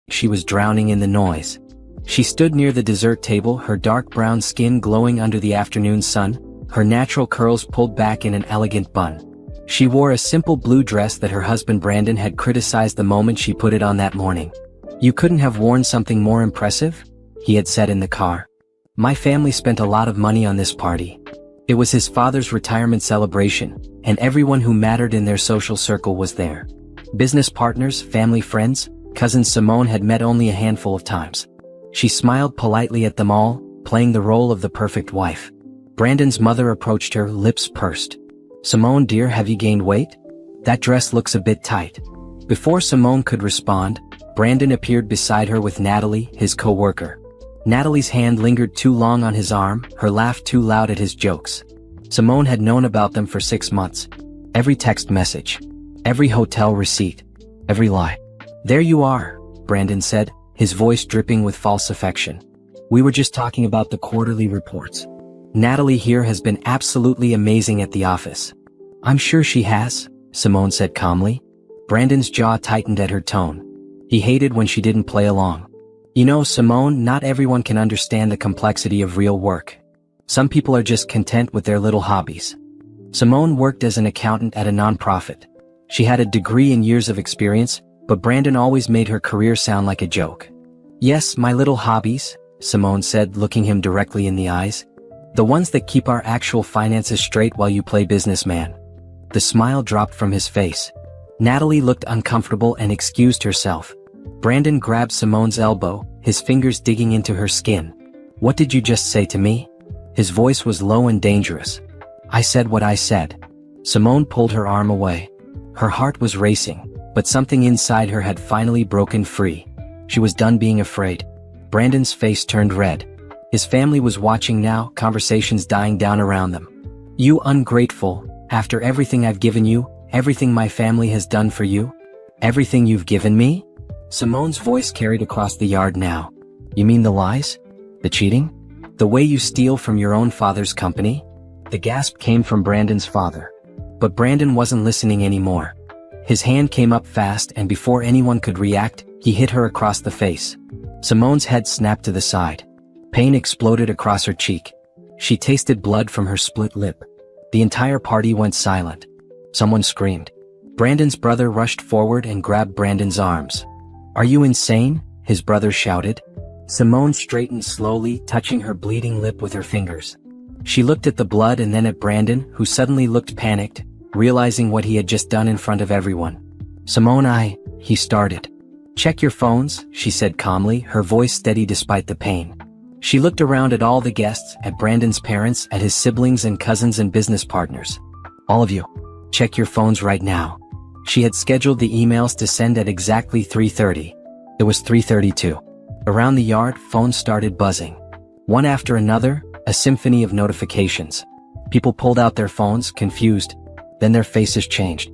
She was drowning in the noise. She stood near the dessert table, her dark brown skin glowing under the afternoon sun, her natural curls pulled back in an elegant bun. She wore a simple blue dress that her husband Brandon had criticized the moment she put it on that morning. "You couldn't have worn something more impressive?" he had said in the car. "My family spent a lot of money on this party." It was his father's retirement celebration, and everyone who mattered in their social circle was there. Business partners, family friends, cousin Simone had met only a handful of times. She smiled politely at them all, playing the role of the perfect wife. Brandon's mother approached her, lips pursed. "Simone dear, have you gained weight? That dress looks a bit tight." Before Simone could respond, Brandon appeared beside her with Natalie, his co-worker. Natalie's hand lingered too long on his arm, her laugh too loud at his jokes. Simone had known about them for 6 months. Every text message, every hotel receipt, every lie. "There you are," Brandon said, his voice dripping with false affection. "We were just talking about the quarterly reports. Natalie here has been absolutely amazing at the office." "I'm sure she has," Simone said calmly. Brandon's jaw tightened at her tone. He hated when she didn't play along. "You know, Simone, not everyone can understand the complexity of real work. Some people are just content with their little hobbies." Simone worked as an accountant at a nonprofit. She had a degree and years of experience, but Brandon always made her career sound like a joke. "Yes, my little hobbies," Simone said, looking him directly in the eyes. "The ones that keep our actual finances straight while you play businessman." The smile dropped from his face. Natalie looked uncomfortable and excused herself. Brandon grabbed Simone's elbow, his fingers digging into her skin. "What did you just say to me?" His voice was low and dangerous. "I said what I said." Simone pulled her arm away. Her heart was racing, but something inside her had finally broken free. She was done being afraid. Brandon's face turned red. His family was watching now, conversations dying down around them. "You ungrateful, after everything I've given you, everything my family has done for you? Everything you've given me?" Simone's voice carried across the yard now. "You mean the lies? The cheating? The way you steal from your own father's company?" The gasp came from Brandon's father. But Brandon wasn't listening anymore. His hand came up fast, and before anyone could react, he hit her across the face. Simone's head snapped to the side. Pain exploded across her cheek. She tasted blood from her split lip. The entire party went silent. Someone screamed. Brandon's brother rushed forward and grabbed Brandon's arms. "Are you insane?" his brother shouted. Simone straightened slowly, touching her bleeding lip with her fingers. She looked at the blood and then at Brandon, who suddenly looked panicked, realizing what he had just done in front of everyone. "Simone, he started. "Check your phones," she said calmly, her voice steady despite the pain. She looked around at all the guests, at Brandon's parents, at his siblings and cousins and business partners. "All of you, check your phones right now." She had scheduled the emails to send at exactly 3:30. It was 3:32. Around the yard, phones started buzzing. One after another, a symphony of notifications. People pulled out their phones, confused. Then their faces changed.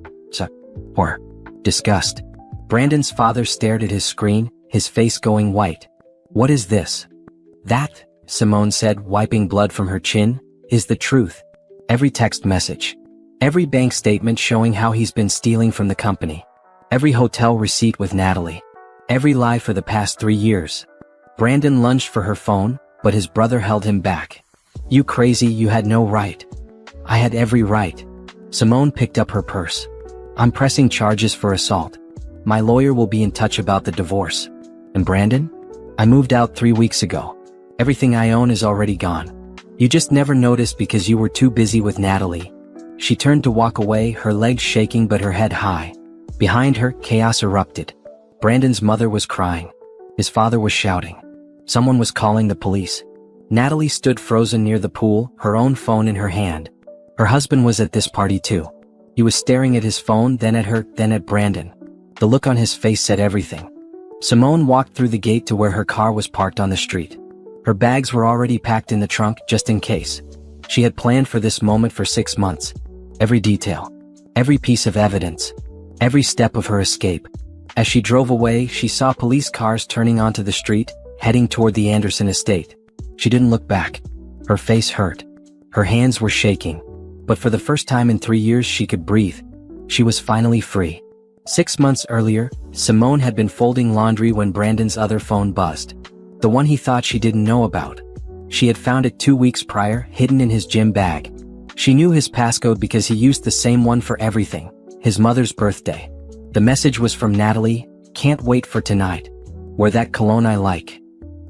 Horror. Disgust. Brandon's father stared at his screen, his face going white. "What is this?" "That," Simone said, wiping blood from her chin, "is the truth. Every text message. Every bank statement showing how he's been stealing from the company. Every hotel receipt with Natalie. Every lie for the past 3 years." Brandon lunged for her phone, but his brother held him back. "You crazy, you had no right." "I had every right." Simone picked up her purse. "I'm pressing charges for assault. My lawyer will be in touch about the divorce." "And Brandon? I moved out 3 weeks ago. Everything I own is already gone. You just never noticed because you were too busy with Natalie." She turned to walk away, her legs shaking but her head high. Behind her, chaos erupted. Brandon's mother was crying. His father was shouting. Someone was calling the police. Natalie stood frozen near the pool, her own phone in her hand. Her husband was at this party too. He was staring at his phone, then at her, then at Brandon. The look on his face said everything. Simone walked through the gate to where her car was parked on the street. Her bags were already packed in the trunk, just in case. She had planned for this moment for 6 months. Every detail. Every piece of evidence. Every step of her escape. As she drove away, she saw police cars turning onto the street, heading toward the Anderson estate. She didn't look back. Her face hurt. Her hands were shaking. But for the first time in 3 years she could breathe. She was finally free. 6 months earlier, Simone had been folding laundry when Brandon's other phone buzzed. The one he thought she didn't know about. She had found it 2 weeks prior, hidden in his gym bag. She knew his passcode because he used the same one for everything, his mother's birthday. The message was from Natalie, "Can't wait for tonight. Wear that cologne I like."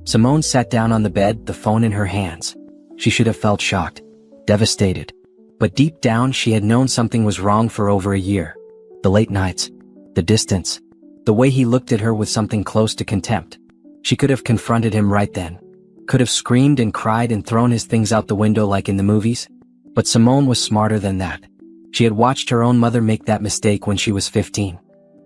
Simone sat down on the bed, the phone in her hands. She should have felt shocked, devastated. But deep down she had known something was wrong for over a year. The late nights. The distance. The way he looked at her with something close to contempt. She could have confronted him right then. Could have screamed and cried and thrown his things out the window like in the movies. But Simone was smarter than that. She had watched her own mother make that mistake when she was 15.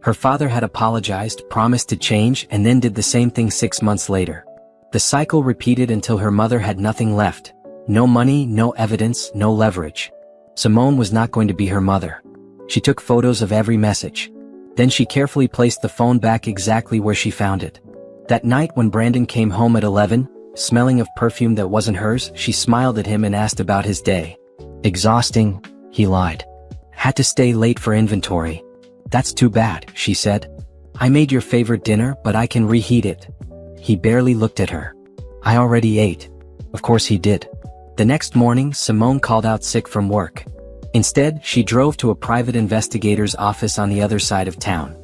Her father had apologized, promised to change, and then did the same thing 6 months later. The cycle repeated until her mother had nothing left. No money, no evidence, no leverage. Simone was not going to be her mother. She took photos of every message. Then she carefully placed the phone back exactly where she found it. That night when Brandon came home at 11, smelling of perfume that wasn't hers, she smiled at him and asked about his day. "Exhausting," he lied. "Had to stay late for inventory." "That's too bad," she said. "I made your favorite dinner, but I can reheat it." He barely looked at her. "I already ate." Of course he did. The next morning, Simone called out sick from work. Instead, she drove to a private investigator's office on the other side of town.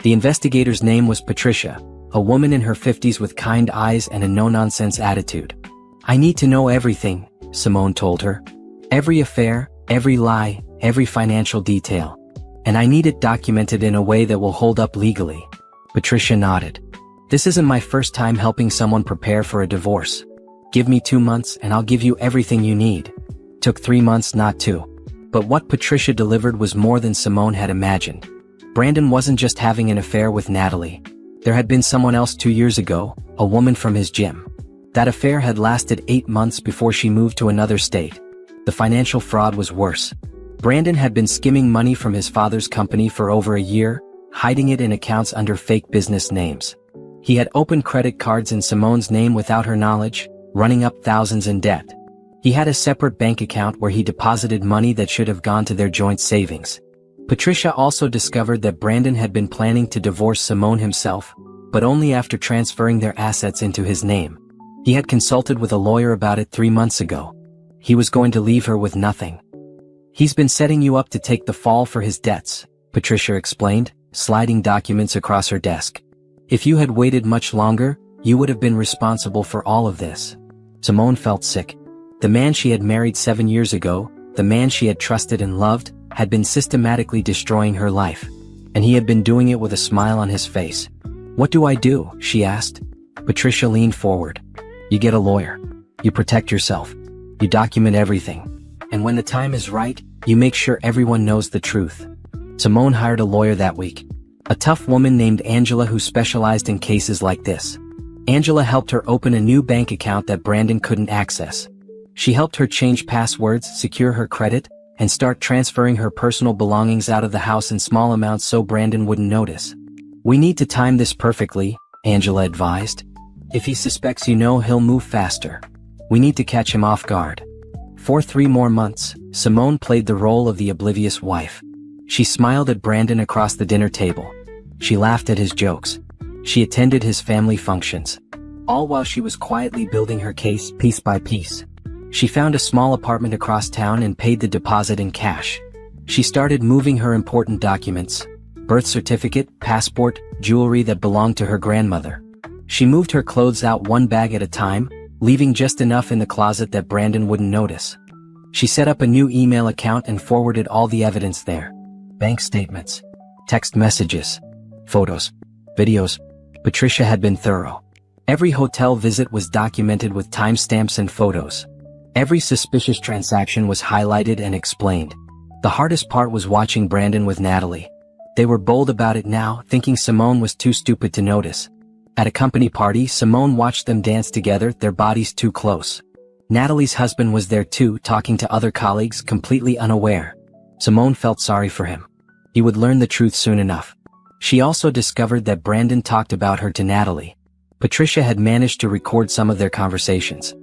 The investigator's name was Patricia, a woman in her 50s with kind eyes and a no-nonsense attitude. "I need to know everything," Simone told her. "Every affair, every lie, every financial detail. And I need it documented in a way that will hold up legally." Patricia nodded. "This isn't my first time helping someone prepare for a divorce. Give me 2 months and I'll give you everything you need." Took 3 months, not 2. But what Patricia delivered was more than Simone had imagined. Brandon wasn't just having an affair with Natalie. There had been someone else 2 years ago, a woman from his gym. That affair had lasted 8 months before she moved to another state. The financial fraud was worse. Brandon had been skimming money from his father's company for over a year, hiding it in accounts under fake business names. He had opened credit cards in Simone's name without her knowledge, running up thousands in debt. He had a separate bank account where he deposited money that should have gone to their joint savings. Patricia also discovered that Brandon had been planning to divorce Simone himself, but only after transferring their assets into his name. He had consulted with a lawyer about it 3 months ago. He was going to leave her with nothing. "He's been setting you up to take the fall for his debts," Patricia explained, sliding documents across her desk. "If you had waited much longer, you would have been responsible for all of this." Simone felt sick. The man she had married 7 years ago, the man she had trusted and loved, had been systematically destroying her life. And he had been doing it with a smile on his face. "What do I do?" she asked. Patricia leaned forward. "You get a lawyer. You protect yourself. You document everything. And when the time is right, you make sure everyone knows the truth." Simone hired a lawyer that week. A tough woman named Angela who specialized in cases like this. Angela helped her open a new bank account that Brandon couldn't access. She helped her change passwords, secure her credit, and start transferring her personal belongings out of the house in small amounts so Brandon wouldn't notice. "We need to time this perfectly," Angela advised. "If he suspects you know, he'll move faster. We need to catch him off guard." For 3 more months, Simone played the role of the oblivious wife. She smiled at Brandon across the dinner table. She laughed at his jokes. She attended his family functions. All while she was quietly building her case piece by piece. She found a small apartment across town and paid the deposit in cash. She started moving her important documents: birth certificate, passport, jewelry that belonged to her grandmother. She moved her clothes out one bag at a time, leaving just enough in the closet that Brandon wouldn't notice. She set up a new email account and forwarded all the evidence there. Bank statements, text messages, photos, videos. Patricia had been thorough. Every hotel visit was documented with timestamps and photos. Every suspicious transaction was highlighted and explained. The hardest part was watching Brandon with Natalie. They were bold about it now, thinking Simone was too stupid to notice. At a company party, Simone watched them dance together, their bodies too close. Natalie's husband was there too, talking to other colleagues, completely unaware. Simone felt sorry for him. He would learn the truth soon enough. She also discovered that Brandon talked about her to Natalie. Patricia had managed to record some of their conversations.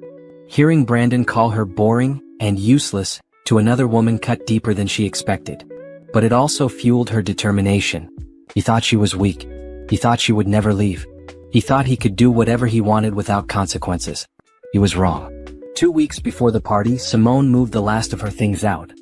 Hearing Brandon call her boring and useless to another woman cut deeper than she expected. But it also fueled her determination. He thought she was weak. He thought she would never leave. He thought he could do whatever he wanted without consequences. He was wrong. 2 weeks before the party, Simone moved the last of her things out.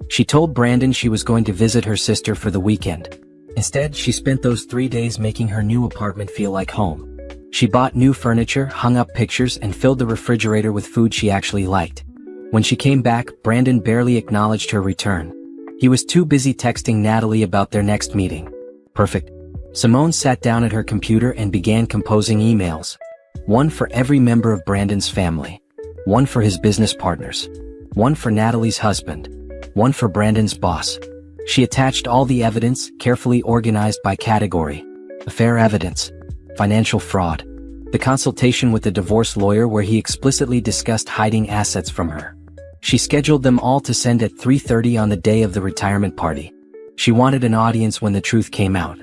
She told Brandon she was going to visit her sister for the weekend. Instead, she spent those 3 days making her new apartment feel like home. She bought new furniture, hung up pictures, and filled the refrigerator with food she actually liked. When she came back, Brandon barely acknowledged her return. He was too busy texting Natalie about their next meeting. Perfect. Simone sat down at her computer and began composing emails. One for every member of Brandon's family. One for his business partners. One for Natalie's husband. One for Brandon's boss. She attached all the evidence, carefully organized by category. Affair evidence. Financial fraud. The consultation with the divorce lawyer where he explicitly discussed hiding assets from her. She scheduled them all to send at 3:30 on the day of the retirement party. She wanted an audience when the truth came out.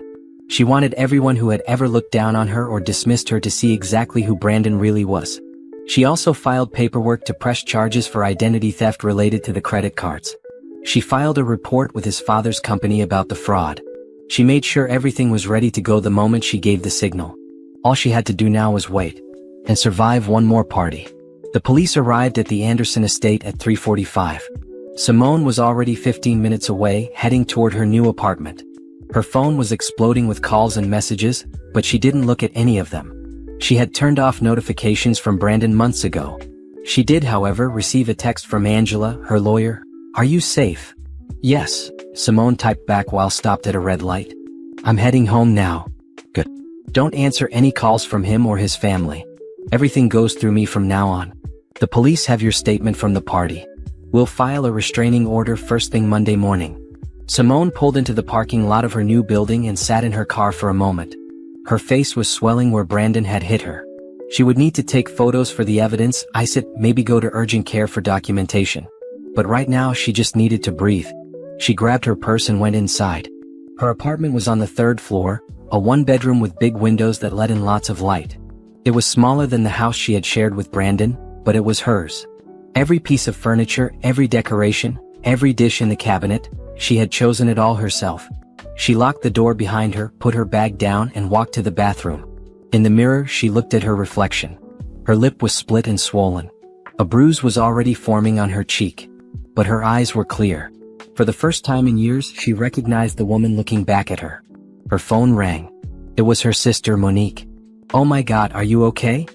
She wanted everyone who had ever looked down on her or dismissed her to see exactly who Brandon really was. She also filed paperwork to press charges for identity theft related to the credit cards. She filed a report with his father's company about the fraud. She made sure everything was ready to go the moment she gave the signal. All she had to do now was wait and survive one more party. The police arrived at the Anderson estate at 3:45. Simone was already 15 minutes away, heading toward her new apartment. Her phone was exploding with calls and messages, but she didn't look at any of them. She had turned off notifications from Brandon months ago. She did, however, receive a text from Angela, her lawyer. "Are you safe?" "Yes," Simone typed back while stopped at a red light. "I'm heading home now." "Good. Don't answer any calls from him or his family. Everything goes through me from now on. The police have your statement from the party. We'll file a restraining order first thing Monday morning." Simone pulled into the parking lot of her new building and sat in her car for a moment. Her face was swelling where Brandon had hit her. She would need to take photos for the evidence, maybe go to urgent care for documentation. But right now she just needed to breathe. She grabbed her purse and went inside. Her apartment was on the 3rd floor, a one-bedroom with big windows that let in lots of light. It was smaller than the house she had shared with Brandon, but it was hers. Every piece of furniture, every decoration, every dish in the cabinet, she had chosen it all herself. She locked the door behind her, put her bag down, and walked to the bathroom. In the mirror, she looked at her reflection. Her lip was split and swollen. A bruise was already forming on her cheek. But her eyes were clear. For the first time in years, she recognized the woman looking back at her. Her phone rang. It was her sister, Monique. "Oh my God, are you okay?"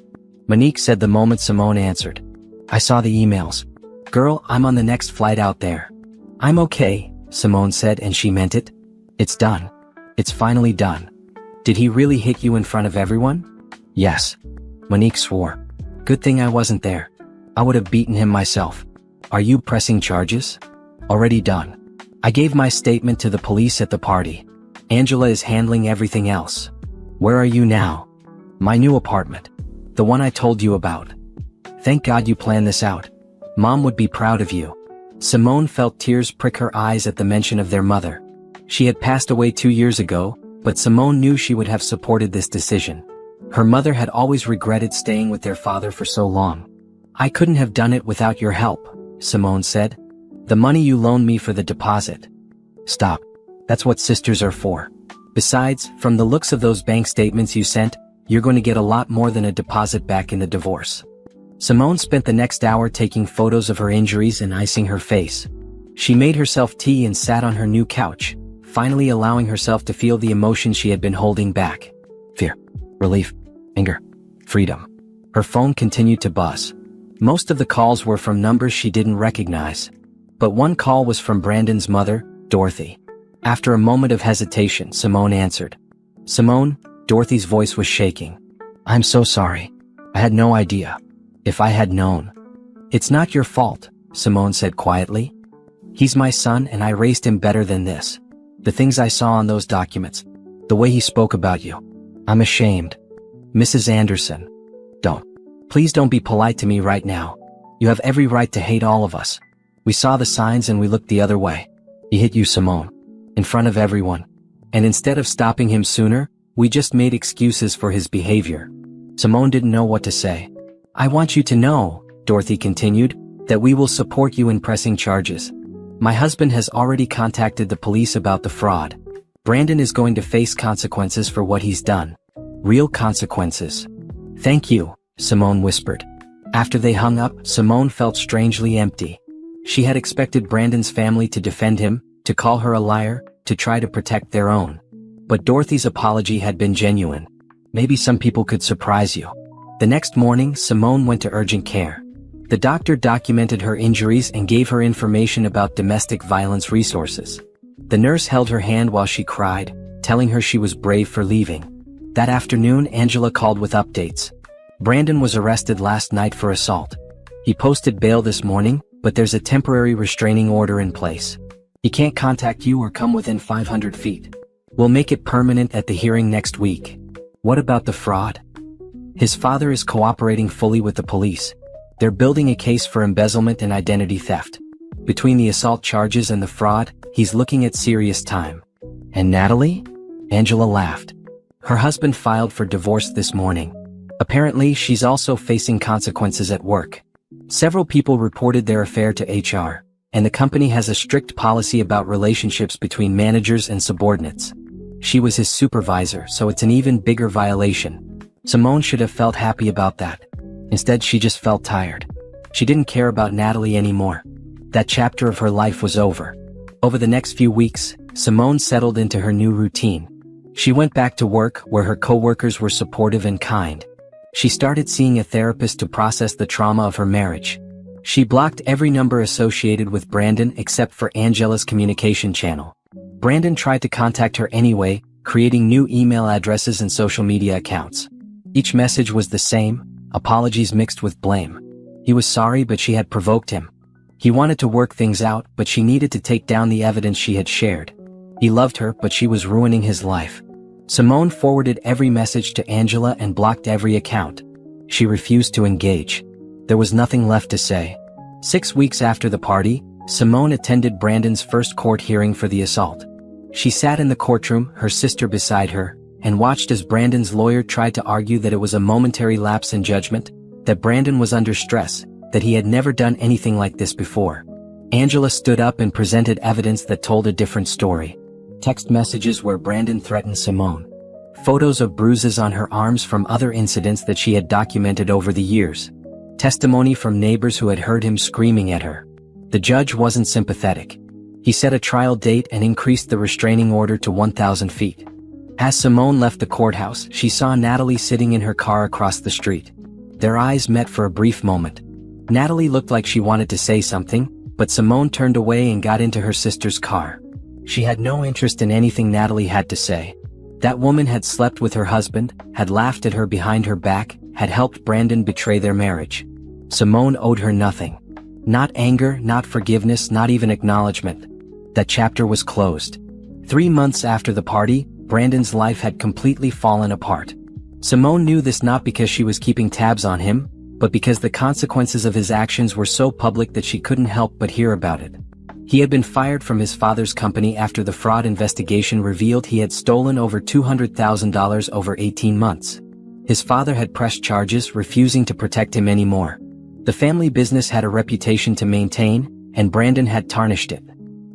Monique said the moment Simone answered. "I saw the emails. Girl, I'm on the next flight out there." "I'm okay," Simone said, and she meant it. "It's done. It's finally done." "Did he really hit you in front of everyone?" "Yes." Monique swore. "Good thing I wasn't there. I would have beaten him myself." "Are you pressing charges?" "Already done. I gave my statement to the police at the party. Angela is handling everything else." "Where are you now?" "My new apartment. The one I told you about." "Thank God you planned this out. Mom would be proud of you." Simone felt tears prick her eyes at the mention of their mother. She had passed away 2 years ago, but Simone knew she would have supported this decision. Her mother had always regretted staying with their father for so long. "I couldn't have done it without your help," Simone said. "The money you loaned me for the deposit." "Stop. That's what sisters are for. Besides, from the looks of those bank statements you sent, you're going to get a lot more than a deposit back in the divorce." Simone spent the next hour taking photos of her injuries and icing her face. She made herself tea and sat on her new couch, finally allowing herself to feel the emotions she had been holding back. Fear, relief, anger, freedom. Her phone continued to buzz. Most of the calls were from numbers she didn't recognize. But one call was from Brandon's mother, Dorothy. After a moment of hesitation, Simone answered. "Simone," Dorothy's voice was shaking. "I'm so sorry. I had no idea. If I had known." "It's not your fault," Simone said quietly. "He's my son and I raised him better than this. The things I saw on those documents, the way he spoke about you. I'm ashamed. Mrs. Anderson. Please don't be polite to me right now. You have every right to hate all of us. We saw the signs and we looked the other way. He hit you, Simone. In front of everyone. And instead of stopping him sooner, we just made excuses for his behavior." Simone didn't know what to say. "I want you to know," Dorothy continued, "that we will support you in pressing charges. My husband has already contacted the police about the fraud. Brandon is going to face consequences for what he's done. Real consequences. Thank you, Simone whispered. After they hung up, Simone felt strangely empty. She had expected Brandon's family to defend him, to call her a liar, to try to protect their own. But Dorothy's apology had been genuine. Maybe some people could surprise you. The next morning, Simone went to urgent care. The doctor documented her injuries and gave her information about domestic violence resources. The nurse held her hand while she cried, telling her she was brave for leaving. That afternoon, Angela called with updates. Brandon was arrested last night for assault. He posted bail this morning, but there's a temporary restraining order in place. He can't contact you or come within 500 feet. We'll make it permanent at the hearing next week. What about the fraud? His father is cooperating fully with the police. They're building a case for embezzlement and identity theft. Between the assault charges and the fraud, he's looking at serious time. And Natalie? Angela laughed. Her husband filed for divorce this morning. Apparently, she's also facing consequences at work. Several people reported their affair to HR, and the company has a strict policy about relationships between managers and subordinates. She was his supervisor, so it's an even bigger violation. Simone should have felt happy about that. Instead, she just felt tired. She didn't care about Natalie anymore. That chapter of her life was over. Over the next few weeks, Simone settled into her new routine. She went back to work where her coworkers were supportive and kind. She started seeing a therapist to process the trauma of her marriage. She blocked every number associated with Brandon except for Angela's communication channel. Brandon tried to contact her anyway, creating new email addresses and social media accounts. Each message was the same, apologies mixed with blame. He was sorry, but she had provoked him. He wanted to work things out, but she needed to take down the evidence she had shared. He loved her, but she was ruining his life. Simone forwarded every message to Angela and blocked every account. She refused to engage. There was nothing left to say. 6 weeks after the party, Simone attended Brandon's first court hearing for the assault. She sat in the courtroom, her sister beside her, and watched as Brandon's lawyer tried to argue that it was a momentary lapse in judgment, that Brandon was under stress, that he had never done anything like this before. Angela stood up and presented evidence that told a different story. Text messages where Brandon threatened Simone. Photos of bruises on her arms from other incidents that she had documented over the years. Testimony from neighbors who had heard him screaming at her. The judge wasn't sympathetic. He set a trial date and increased the restraining order to 1,000 feet. As Simone left the courthouse, she saw Natalie sitting in her car across the street. Their eyes met for a brief moment. Natalie looked like she wanted to say something, but Simone turned away and got into her sister's car. She had no interest in anything Natalie had to say. That woman had slept with her husband, had laughed at her behind her back, had helped Brandon betray their marriage. Simone owed her nothing. Not anger, not forgiveness, not even acknowledgement. That chapter was closed. 3 months after the party, Brandon's life had completely fallen apart. Simone knew this not because she was keeping tabs on him, but because the consequences of his actions were so public that she couldn't help but hear about it. He had been fired from his father's company after the fraud investigation revealed he had stolen over $200,000 over 18 months. His father had pressed charges, refusing to protect him anymore. The family business had a reputation to maintain, and Brandon had tarnished it.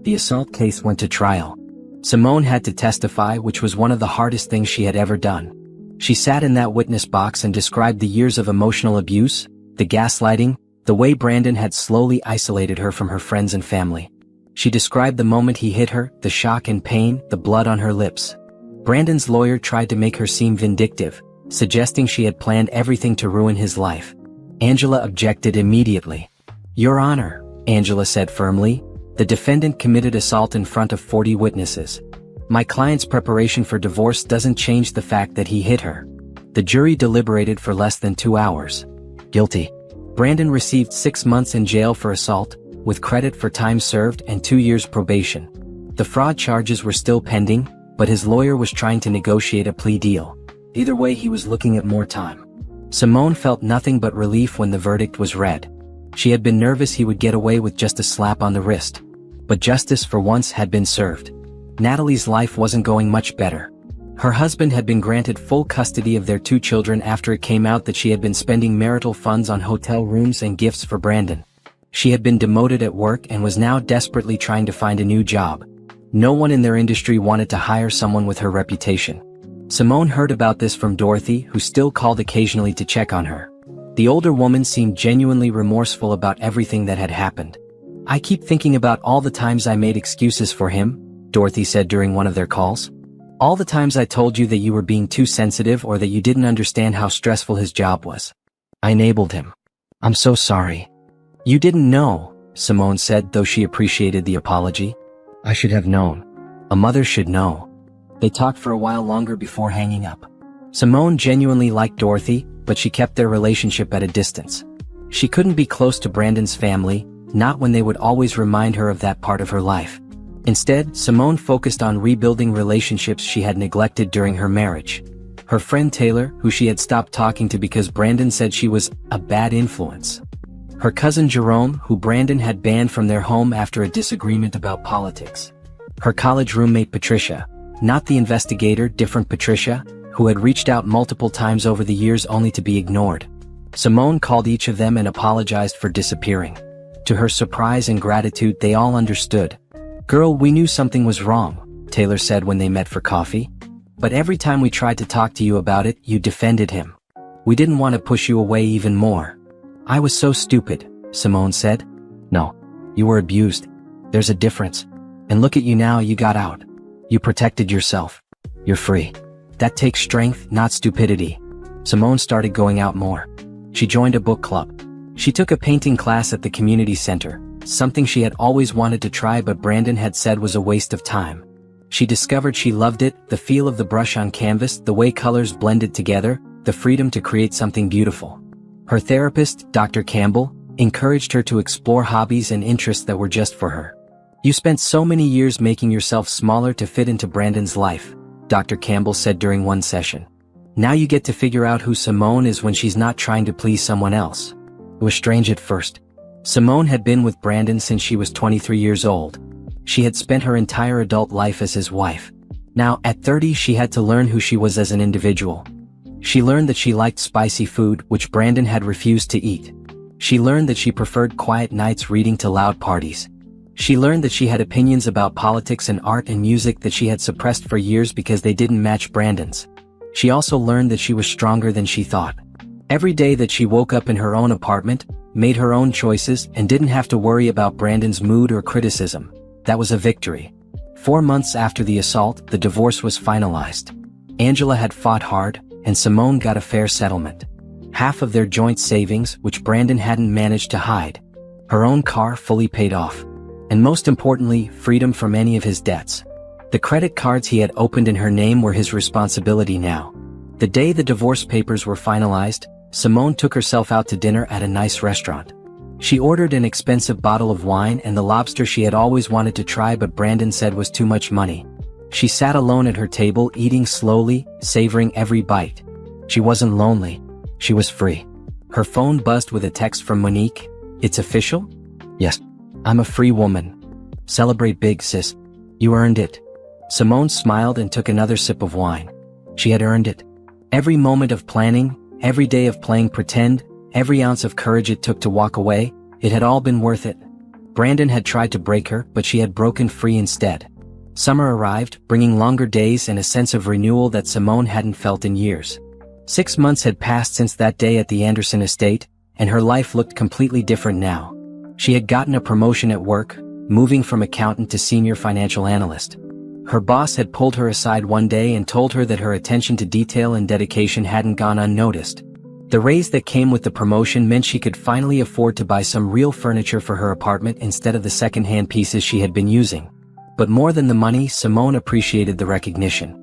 The assault case went to trial. Simone had to testify, which was one of the hardest things she had ever done. She sat in that witness box and described the years of emotional abuse, the gaslighting, the way Brandon had slowly isolated her from her friends and family. She described the moment he hit her, the shock and pain, the blood on her lips. Brandon's lawyer tried to make her seem vindictive, suggesting she had planned everything to ruin his life. Angela objected immediately. "Your Honor," Angela said firmly, "the defendant committed assault in front of 40 witnesses. My client's preparation for divorce doesn't change the fact that he hit her." The jury deliberated for less than 2 hours. Guilty. Brandon received 6 months in jail for assault, with credit for time served and 2 years probation. The fraud charges were still pending, but his lawyer was trying to negotiate a plea deal. Either way, he was looking at more time. Simone felt nothing but relief when the verdict was read. She had been nervous he would get away with just a slap on the wrist. But justice for once had been served. Natalie's life wasn't going much better. Her husband had been granted full custody of their 2 children after it came out that she had been spending marital funds on hotel rooms and gifts for Brandon. She had been demoted at work and was now desperately trying to find a new job. No one in their industry wanted to hire someone with her reputation. Simone heard about this from Dorothy, who still called occasionally to check on her. The older woman seemed genuinely remorseful about everything that had happened. "I keep thinking about all the times I made excuses for him," Dorothy said during one of their calls. "All the times I told you that you were being too sensitive or that you didn't understand how stressful his job was. I enabled him. I'm so sorry." "You didn't know," Simone said, though she appreciated the apology. "I should have known. A mother should know." They talked for a while longer before hanging up. Simone genuinely liked Dorothy, but she kept their relationship at a distance. She couldn't be close to Brandon's family, not when they would always remind her of that part of her life. Instead, Simone focused on rebuilding relationships she had neglected during her marriage. Her friend Taylor, who she had stopped talking to because Brandon said she was a bad influence. Her cousin Jerome, who Brandon had banned from their home after a disagreement about politics. Her college roommate Patricia, not the investigator, different Patricia, who had reached out multiple times over the years only to be ignored. Simone called each of them and apologized for disappearing. To her surprise and gratitude, they all understood. "Girl, we knew something was wrong," Taylor said when they met for coffee. "But every time we tried to talk to you about it, you defended him. We didn't want to push you away even more." "I was so stupid," Simone said. "No. You were abused. There's a difference. And look at you now, you got out. You protected yourself. You're free. That takes strength, not stupidity." Simone started going out more. She joined a book club. She took a painting class at the community center, something she had always wanted to try but Brandon had said was a waste of time. She discovered she loved it, the feel of the brush on canvas, the way colors blended together, the freedom to create something beautiful. Her therapist, Dr. Campbell, encouraged her to explore hobbies and interests that were just for her. "You spent so many years making yourself smaller to fit into Brandon's life," Dr. Campbell said during one session. "Now you get to figure out who Simone is when she's not trying to please someone else." It was strange at first. Simone had been with Brandon since she was 23 years old. She had spent her entire adult life as his wife. Now, at 30, she had to learn who she was as an individual. She learned that she liked spicy food, which Brandon had refused to eat. She learned that she preferred quiet nights reading to loud parties. She learned that she had opinions about politics and art and music that she had suppressed for years because they didn't match Brandon's. She also learned that she was stronger than she thought. Every day that she woke up in her own apartment, made her own choices, and didn't have to worry about Brandon's mood or criticism, that was a victory. 4 months after the assault, the divorce was finalized. Angela had fought hard, and Simone got a fair settlement. Half of their joint savings, which Brandon hadn't managed to hide. Her own car fully paid off. And most importantly, freedom from any of his debts. The credit cards he had opened in her name were his responsibility now. The day the divorce papers were finalized, Simone took herself out to dinner at a nice restaurant. She ordered an expensive bottle of wine and the lobster she had always wanted to try but Brandon said was too much money. She sat alone at her table eating slowly, savoring every bite. She wasn't lonely. She was free. Her phone buzzed with a text from Monique. "It's official?" "Yes. I'm a free woman. Celebrate big, sis. You earned it." Simone smiled and took another sip of wine. She had earned it. Every moment of planning, every day of playing pretend, every ounce of courage it took to walk away, it had all been worth it. Brandon had tried to break her, but she had broken free instead. Summer arrived, bringing longer days and a sense of renewal that Simone hadn't felt in years. 6 months had passed since that day at the Anderson estate, and her life looked completely different now. She had gotten a promotion at work, moving from accountant to senior financial analyst. Her boss had pulled her aside one day and told her that her attention to detail and dedication hadn't gone unnoticed. The raise that came with the promotion meant she could finally afford to buy some real furniture for her apartment instead of the second-hand pieces she had been using. But more than the money, Simone appreciated the recognition.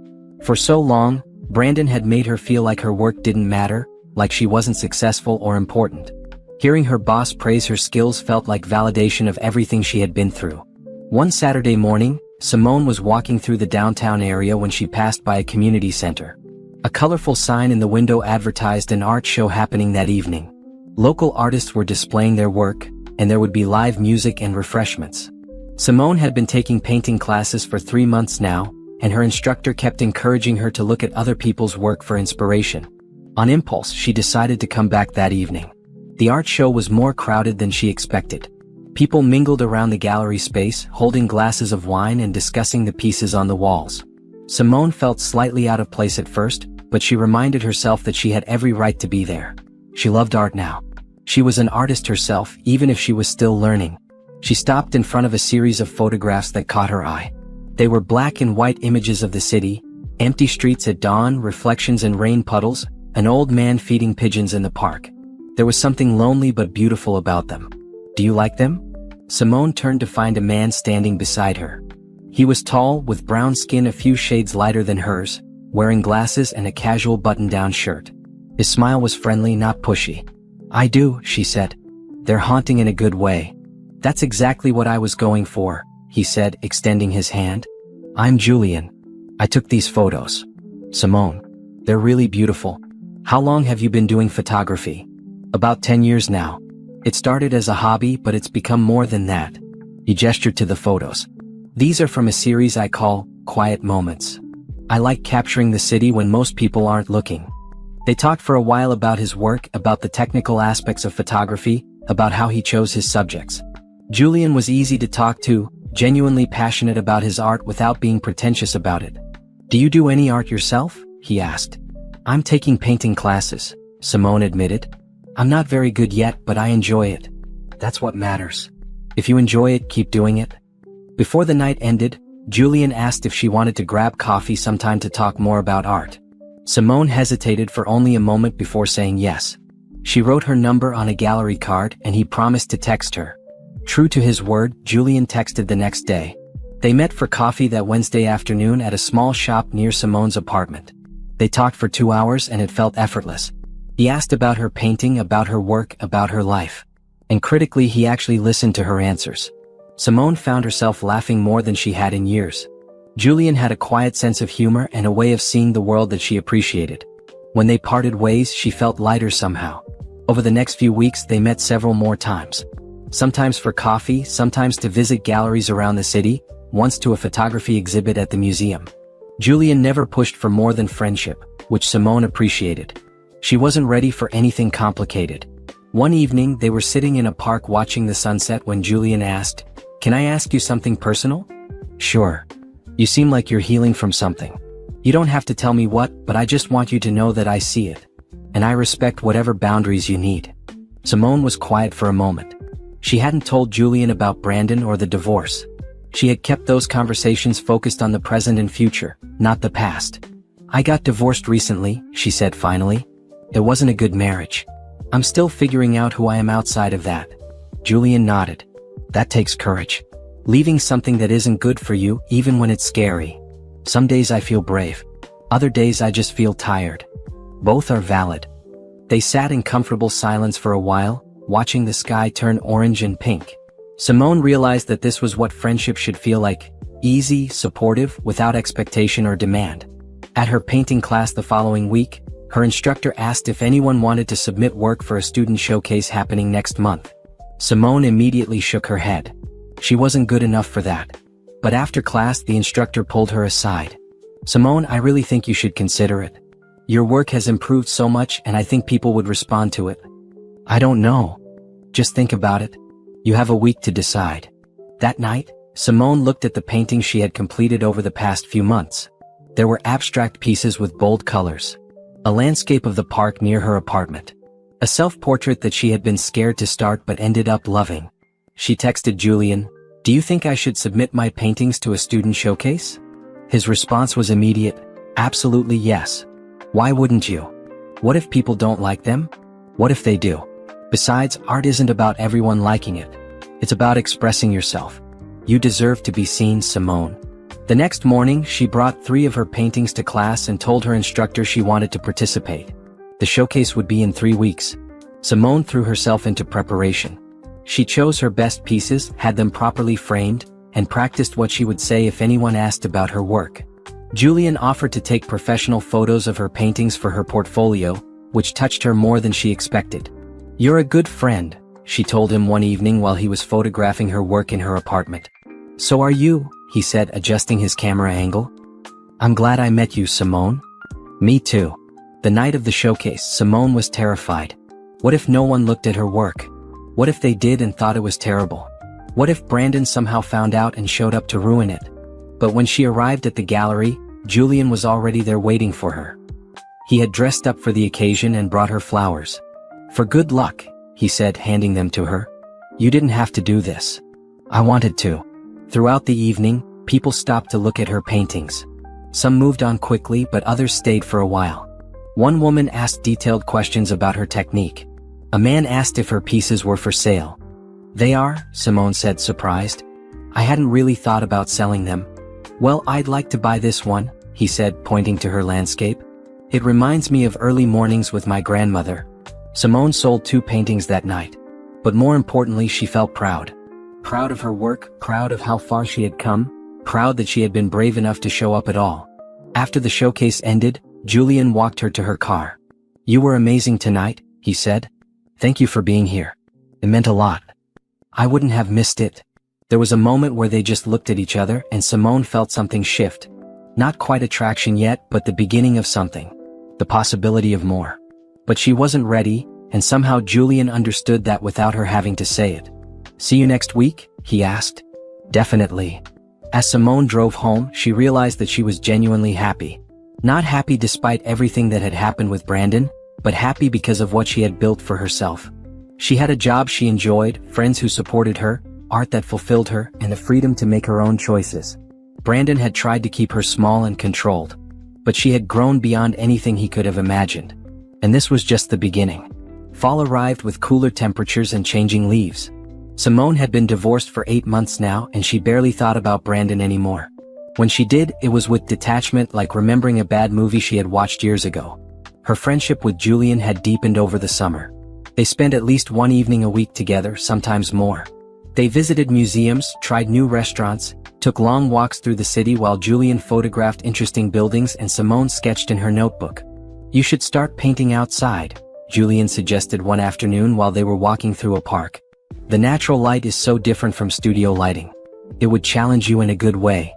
For so long, Brandon had made her feel like her work didn't matter, like she wasn't successful or important. Hearing her boss praise her skills felt like validation of everything she had been through. One Saturday morning, Simone was walking through the downtown area when she passed by a community center. A colorful sign in the window advertised an art show happening that evening. Local artists were displaying their work, and there would be live music and refreshments. Simone had been taking painting classes for 3 months now, and her instructor kept encouraging her to look at other people's work for inspiration. On impulse, she decided to come back that evening. The art show was more crowded than she expected. People mingled around the gallery space, holding glasses of wine and discussing the pieces on the walls. Simone felt slightly out of place at first, but she reminded herself that she had every right to be there. She loved art now. She was an artist herself, even if she was still learning. She stopped in front of a series of photographs that caught her eye. They were black and white images of the city, empty streets at dawn, reflections in rain puddles, an old man feeding pigeons in the park. There was something lonely but beautiful about them. "Do you like them?" Simone turned to find a man standing beside her. He was tall, with brown skin a few shades lighter than hers, wearing glasses and a casual button-down shirt. His smile was friendly, not pushy. "I do," she said. "They're haunting in a good way." "That's exactly what I was going for," he said, extending his hand. "I'm Julian. I took these photos." "Simone. They're really beautiful. How long have you been doing photography?" "About 10 years now. It started as a hobby, but it's become more than that." He gestured to the photos. "These are from a series I call Quiet Moments. I like capturing the city when most people aren't looking." They talked for a while about his work, about the technical aspects of photography, about how he chose his subjects. Julian was easy to talk to, genuinely passionate about his art without being pretentious about it. "Do you do any art yourself?" he asked. "I'm taking painting classes," Simone admitted. "I'm not very good yet, but I enjoy it. That's what matters. If you enjoy it, keep doing it." Before the night ended, Julian asked if she wanted to grab coffee sometime to talk more about art. Simone hesitated for only a moment before saying yes. She wrote her number on a gallery card and he promised to text her. True to his word, Julian texted the next day. They met for coffee that Wednesday afternoon at a small shop near Simone's apartment. They talked for 2 hours and it felt effortless. He asked about her painting, about her work, about her life. And critically, he actually listened to her answers. Simone found herself laughing more than she had in years. Julian had a quiet sense of humor and a way of seeing the world that she appreciated. When they parted ways, she felt lighter somehow. Over the next few weeks, they met several more times. Sometimes for coffee, sometimes to visit galleries around the city, once to a photography exhibit at the museum. Julian never pushed for more than friendship, which Simone appreciated. She wasn't ready for anything complicated. One evening, they were sitting in a park watching the sunset when Julian asked, "Can I ask you something personal?" "Sure. You seem like you're healing from something. You don't have to tell me what, but I just want you to know that I see it. And I respect whatever boundaries you need." Simone was quiet for a moment. She hadn't told Julian about Brandon or the divorce. She had kept those conversations focused on the present and future, not the past. "I got divorced recently," she said finally. "It wasn't a good marriage. I'm still figuring out who I am outside of that." Julian nodded. "That takes courage. Leaving something that isn't good for you, even when it's scary. Some days I feel brave. Other days I just feel tired. Both are valid." They sat in comfortable silence for a while, watching the sky turn orange and pink. Simone realized that this was what friendship should feel like: easy, supportive, without expectation or demand. At her painting class the following week, her instructor asked if anyone wanted to submit work for a student showcase happening next month. Simone immediately shook her head. She wasn't good enough for that. But after class, the instructor pulled her aside. "Simone, I really think you should consider it. Your work has improved so much and I think people would respond to it." "I don't know. Just think about it. You have a week to decide." That night, Simone looked at the paintings she had completed over the past few months. There were abstract pieces with bold colors. A landscape of the park near her apartment. A self-portrait that she had been scared to start but ended up loving. She texted Julian, "Do you think I should submit my paintings to a student showcase?" His response was immediate, "Absolutely yes. Why wouldn't you? What if people don't like them? What if they do? Besides, art isn't about everyone liking it. It's about expressing yourself. You deserve to be seen, Simone." The next morning, she brought 3 of her paintings to class and told her instructor she wanted to participate. The showcase would be in 3 weeks. Simone threw herself into preparation. She chose her best pieces, had them properly framed, and practiced what she would say if anyone asked about her work. Julian offered to take professional photos of her paintings for her portfolio, which touched her more than she expected. "You're a good friend," she told him one evening while he was photographing her work in her apartment. "So are you," he said, adjusting his camera angle. "I'm glad I met you, Simone." "Me too." The night of the showcase, Simone was terrified. What if no one looked at her work? What if they did and thought it was terrible? What if Brandon somehow found out and showed up to ruin it? But when she arrived at the gallery, Julian was already there waiting for her. He had dressed up for the occasion and brought her flowers. "For good luck," he said, handing them to her. "You didn't have to do this. I wanted to." Throughout the evening, people stopped to look at her paintings. Some moved on quickly, but others stayed for a while. One woman asked detailed questions about her technique. A man asked if her pieces were for sale. "They are," Simone said, surprised. "I hadn't really thought about selling them." "Well, I'd like to buy this one," he said, pointing to her landscape. "It reminds me of early mornings with my grandmother." Simone sold 2 paintings that night. But more importantly, she felt proud. Proud of her work, proud of how far she had come, proud that she had been brave enough to show up at all. After the showcase ended, Julian walked her to her car. "You were amazing tonight," he said. "Thank you for being here. It meant a lot. I wouldn't have missed it." There was a moment where they just looked at each other and Simone felt something shift. Not quite attraction yet, but the beginning of something. The possibility of more. But she wasn't ready, and somehow Julian understood that without her having to say it. "See you next week?" he asked. "Definitely." As Simone drove home, she realized that she was genuinely happy. Not happy despite everything that had happened with Brandon, but happy because of what she had built for herself. She had a job she enjoyed, friends who supported her, art that fulfilled her, and the freedom to make her own choices. Brandon had tried to keep her small and controlled. But she had grown beyond anything he could have imagined. And this was just the beginning. Fall arrived with cooler temperatures and changing leaves. Simone had been divorced for 8 months now, and she barely thought about Brandon anymore. When she did, it was with detachment, like remembering a bad movie she had watched years ago. Her friendship with Julian had deepened over the summer. They spent at least 1 evening a week together, sometimes more. They visited museums, tried new restaurants, took long walks through the city while Julian photographed interesting buildings and Simone sketched in her notebook. "You should start painting outside," Julian suggested one afternoon while they were walking through a park. "The natural light is so different from studio lighting. It would challenge you in a good way."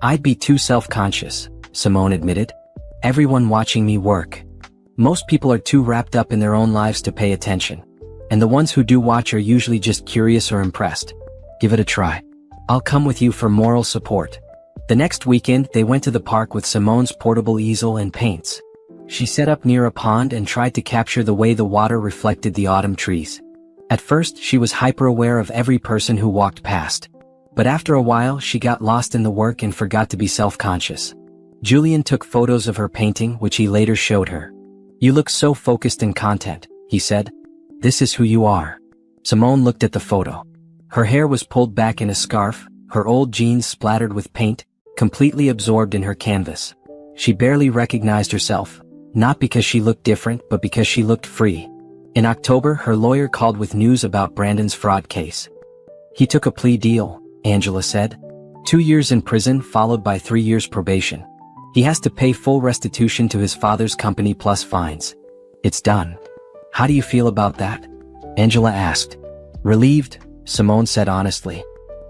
"I'd be too self-conscious," Simone admitted. "Everyone watching me work. Most people are too wrapped up in their own lives to pay attention. And the ones who do watch are usually just curious or impressed. Give it a try. I'll come with you for moral support." The next weekend, they went to the park with Simone's portable easel and paints. She set up near a pond and tried to capture the way the water reflected the autumn trees. At first, she was hyper-aware of every person who walked past. But after a while, she got lost in the work and forgot to be self-conscious. Julian took photos of her painting, which he later showed her. "You look so focused in content," he said. "This is who you are." Simone looked at the photo. Her hair was pulled back in a scarf, her old jeans splattered with paint, completely absorbed in her canvas. She barely recognized herself, not because she looked different but because she looked free. In October, her lawyer called with news about Brandon's fraud case. "He took a plea deal," Angela said. 2 years in prison followed by 3 years probation. He has to pay full restitution to his father's company plus fines. It's done. "How do you feel about that?" Angela asked. "Relieved," Simone said honestly.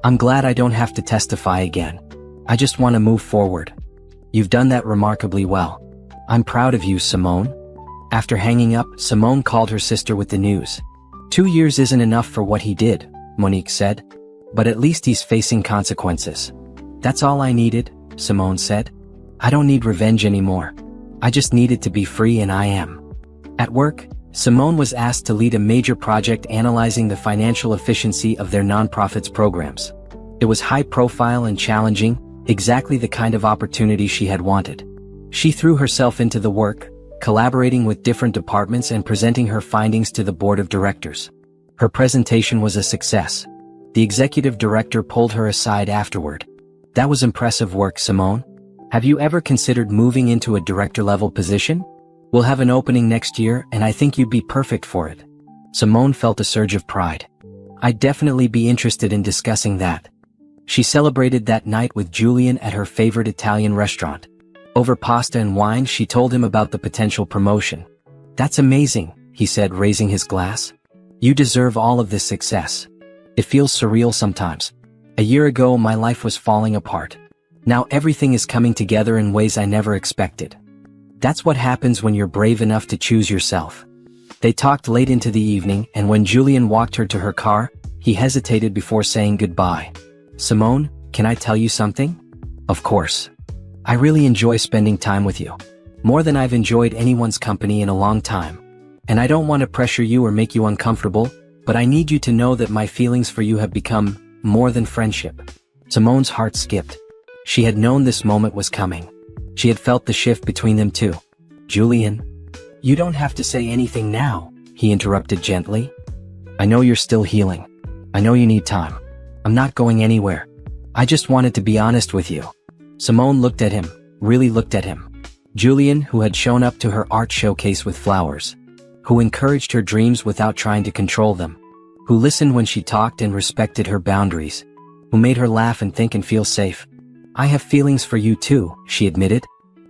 "I'm glad I don't have to testify again. I just want to move forward." "You've done that remarkably well. I'm proud of you, Simone." After hanging up, Simone called her sister with the news. 2 years isn't enough for what he did, Monique said. "But at least he's facing consequences." "That's all I needed," Simone said. "I don't need revenge anymore. I just needed to be free, and I am." At work, Simone was asked to lead a major project analyzing the financial efficiency of their nonprofit's programs. It was high profile and challenging, exactly the kind of opportunity she had wanted. She threw herself into the work, collaborating with different departments and presenting her findings to the board of directors. Her presentation was a success. The executive director pulled her aside afterward. "That was impressive work, Simone. Have you ever considered moving into a director-level position? We'll have an opening next year, and I think you'd be perfect for it." Simone felt a surge of pride. "I'd definitely be interested in discussing that." She celebrated that night with Julian at her favorite Italian restaurant. Over pasta and wine, she told him about the potential promotion. "That's amazing," he said, raising his glass. "You deserve all of this success. It feels surreal sometimes. A year ago, my life was falling apart. Now everything is coming together in ways I never expected." That's what happens when you're brave enough to choose yourself. They talked late into the evening, and when Julian walked her to her car, He hesitated before saying goodbye. "Simone, can I tell you something?" "Of course. I really enjoy spending time with you. More than I've enjoyed anyone's company in a long time. And I don't want to pressure you or make you uncomfortable, but I need you to know that my feelings for you have become more than friendship." Simone's heart skipped. She had known this moment was coming. She had felt the shift between them too. "Julian, you don't have to say anything now," he interrupted gently. "I know you're still healing. I know you need time. I'm not going anywhere. I just wanted to be honest with you." Simone looked at him, really looked at him. Julian, who had shown up to her art showcase with flowers, who encouraged her dreams without trying to control them, who listened when she talked and respected her boundaries, who made her laugh and think and feel safe. "I have feelings for you too," she admitted,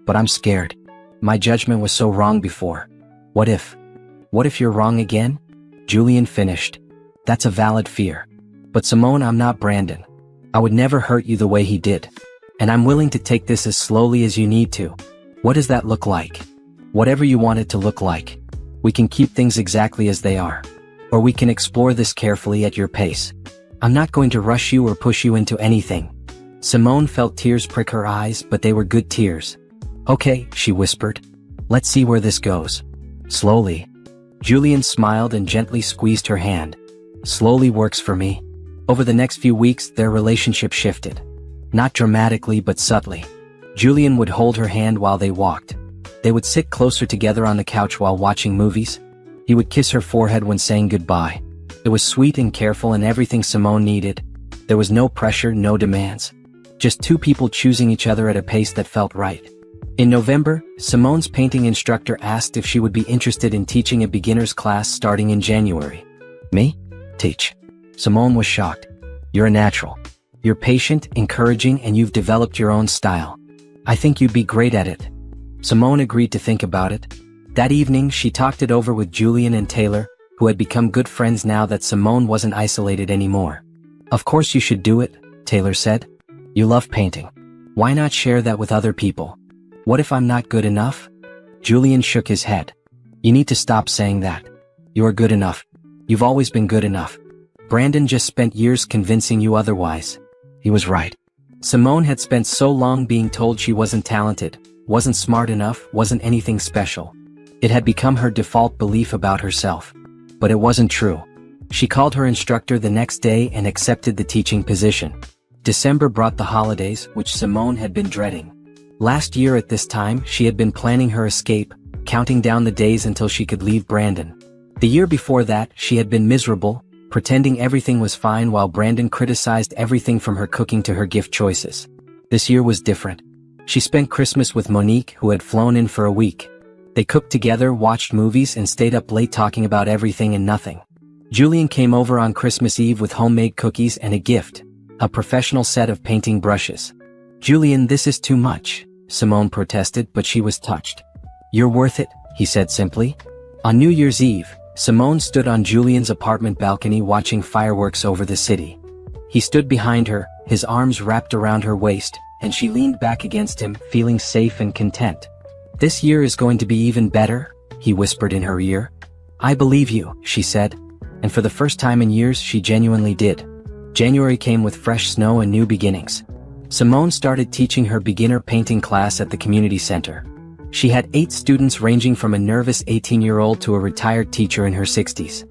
"but I'm scared. My judgment was so wrong before. What if you're wrong again?" Julian finished. "That's a valid fear. But Simone, I'm not Brandon. I would never hurt you the way he did. And I'm willing to take this as slowly as you need to." "What does that look like?" "Whatever you want it to look like. We can keep things exactly as they are. Or we can explore this carefully at your pace. I'm not going to rush you or push you into anything." Simone felt tears prick her eyes, but they were good tears. "Okay," she whispered. "Let's see where this goes. Slowly." Julian smiled and gently squeezed her hand. "Slowly works for me." Over the next few weeks, their relationship shifted. Not dramatically but subtly. Julian would hold her hand while they walked. They would sit closer together on the couch while watching movies. He would kiss her forehead when saying goodbye. It was sweet and careful and everything Simone needed. There was no pressure, no demands. Just two people choosing each other at a pace that felt right. In November, Simone's painting instructor asked if she would be interested in teaching a beginner's class starting in January. "Me? Teach?" Simone was shocked. "You're a natural. You're patient, encouraging, and you've developed your own style. I think you'd be great at it." Simone agreed to think about it. That evening, she talked it over with Julian and Taylor, who had become good friends now that Simone wasn't isolated anymore. "Of course you should do it," Taylor said. "You love painting. Why not share that with other people?" "What if I'm not good enough?" Julian shook his head. "You need to stop saying that. You're good enough. You've always been good enough. Brandon just spent years convincing you otherwise." He was right. Simone had spent so long being told she wasn't talented, wasn't smart enough, wasn't anything special. It had become her default belief about herself. But it wasn't true. She called her instructor the next day and accepted the teaching position. December brought the holidays, which Simone had been dreading. Last year at this time, she had been planning her escape, counting down the days until she could leave Brandon. The year before that, she had been miserable, pretending everything was fine while Brandon criticized everything from her cooking to her gift choices. This year was different. She spent Christmas with Monique, who had flown in for a week. They cooked together, watched movies, and stayed up late talking about everything and nothing. Julian came over on Christmas Eve with homemade cookies and a gift, a professional set of painting brushes. "Julian, this is too much," Simone protested, but she was touched. "You're worth it," he said simply. On New Year's Eve, Simone stood on Julian's apartment balcony watching fireworks over the city. He stood behind her, his arms wrapped around her waist, and she leaned back against him, feeling safe and content. "This year is going to be even better," he whispered in her ear. "I believe you," she said. And for the first time in years, she genuinely did. January came with fresh snow and new beginnings. Simone started teaching her beginner painting class at the community center. She had 8 students ranging from a nervous 18-year-old to a retired teacher in her 60s.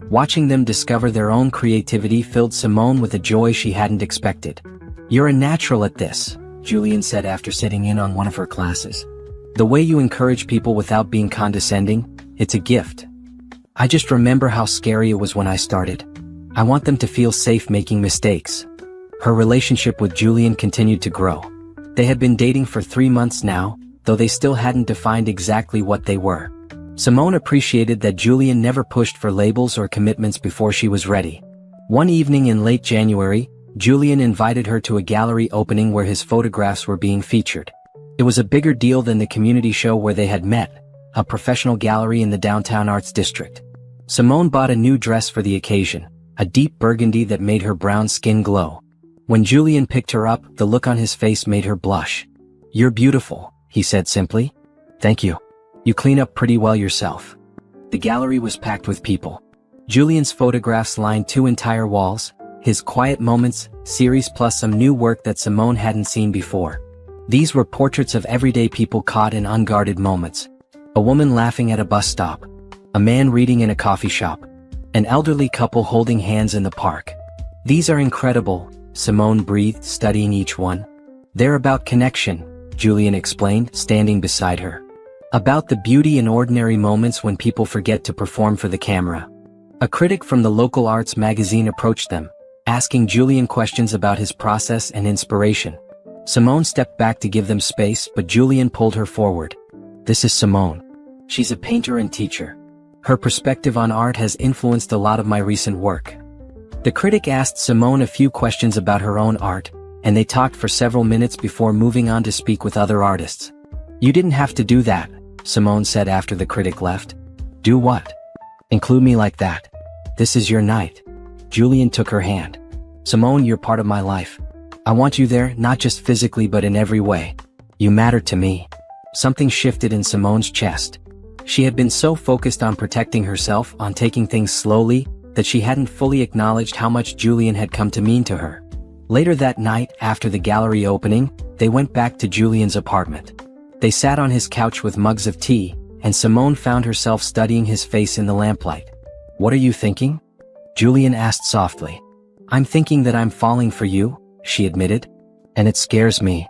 Watching them discover their own creativity filled Simone with a joy she hadn't expected. "You're a natural at this," Julian said after sitting in on one of her classes. "The way you encourage people without being condescending, it's a gift. I just remember how scary it was when I started. I want them to feel safe making mistakes." Her relationship with Julian continued to grow. They had been dating for 3 months now, though they still hadn't defined exactly what they were. Simone appreciated that Julian never pushed for labels or commitments before she was ready. One evening in late January, Julian invited her to a gallery opening where his photographs were being featured. It was a bigger deal than the community show where they had met, a professional gallery in the downtown arts district. Simone bought a new dress for the occasion, a deep burgundy that made her brown skin glow. When Julian picked her up, the look on his face made her blush. "You're beautiful," he said simply. "Thank you. You clean up pretty well yourself." The gallery was packed with people. Julian's photographs lined 2 entire walls, his quiet moments series plus some new work that Simone hadn't seen before. These were portraits of everyday people caught in unguarded moments. A woman laughing at a bus stop. A man reading in a coffee shop. An elderly couple holding hands in the park. These are incredible, Simone breathed, studying each one. They're about connection, Julian explained, standing beside her. About the beauty in ordinary moments when people forget to perform for the camera. A critic from the local arts magazine approached them, asking Julian questions about his process and inspiration. Simone stepped back to give them space, but Julian pulled her forward. This is Simone. She's a painter and teacher. Her perspective on art has influenced a lot of my recent work. The critic asked Simone a few questions about her own art, and they talked for several minutes before moving on to speak with other artists. You didn't have to do that, Simone said after the critic left. Do what? Include me like that. This is your night. Julian took her hand. Simone, you're part of my life. I want you there, not just physically but in every way. You matter to me. Something shifted in Simone's chest. She had been so focused on protecting herself, on taking things slowly, that she hadn't fully acknowledged how much Julian had come to mean to her. Later that night, after the gallery opening, they went back to Julian's apartment. They sat on his couch with mugs of tea, and Simone found herself studying his face in the lamplight. What are you thinking? Julian asked softly. I'm thinking that I'm falling for you, she admitted. And it scares me.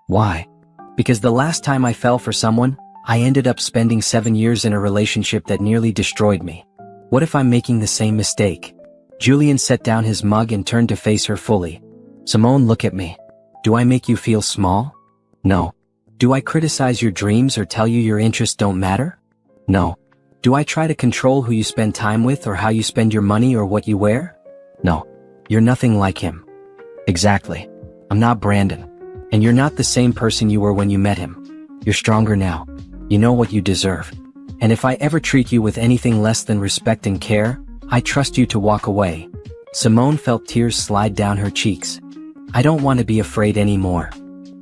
Why? Because the last time I fell for someone, I ended up spending 7 years in a relationship that nearly destroyed me. What if I'm making the same mistake? Julian set down his mug and turned to face her fully. Simone, look at me. Do I make you feel small? No. Do I criticize your dreams or tell you your interests don't matter? No. Do I try to control who you spend time with or how you spend your money or what you wear? No. You're nothing like him. Exactly. I'm not Brandon. And you're not the same person you were when you met him. You're stronger now. You know what you deserve. And if I ever treat you with anything less than respect and care, I trust you to walk away. Simone felt tears slide down her cheeks. I don't want to be afraid anymore.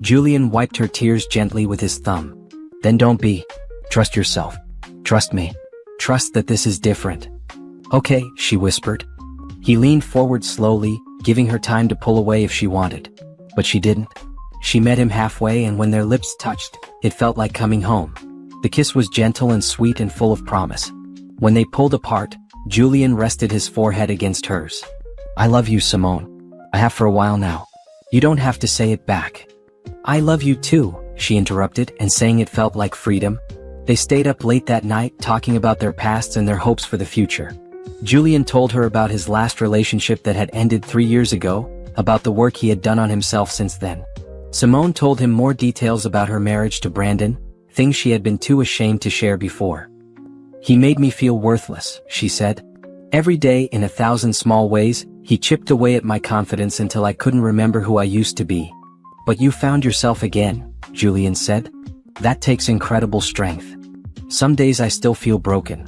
Julian wiped her tears gently with his thumb. Then don't be. Trust yourself. Trust me. Trust that this is different. Okay, she whispered. He leaned forward slowly, giving her time to pull away if she wanted. But she didn't. She met him halfway, and when their lips touched, it felt like coming home. The kiss was gentle and sweet and full of promise. When they pulled apart, Julian rested his forehead against hers. I love you, Simone. I have for a while now. You don't have to say it back. I love you too, she interrupted, and saying it felt like freedom. They stayed up late that night, talking about their pasts and their hopes for the future. Julian told her about his last relationship that had ended 3 years ago, about the work he had done on himself since then. Simone told him more details about her marriage to Brandon, things she had been too ashamed to share before. He made me feel worthless, she said. Every day, in 1,000 small ways, he chipped away at my confidence until I couldn't remember who I used to be. But you found yourself again, Julian said. That takes incredible strength. Some days I still feel broken.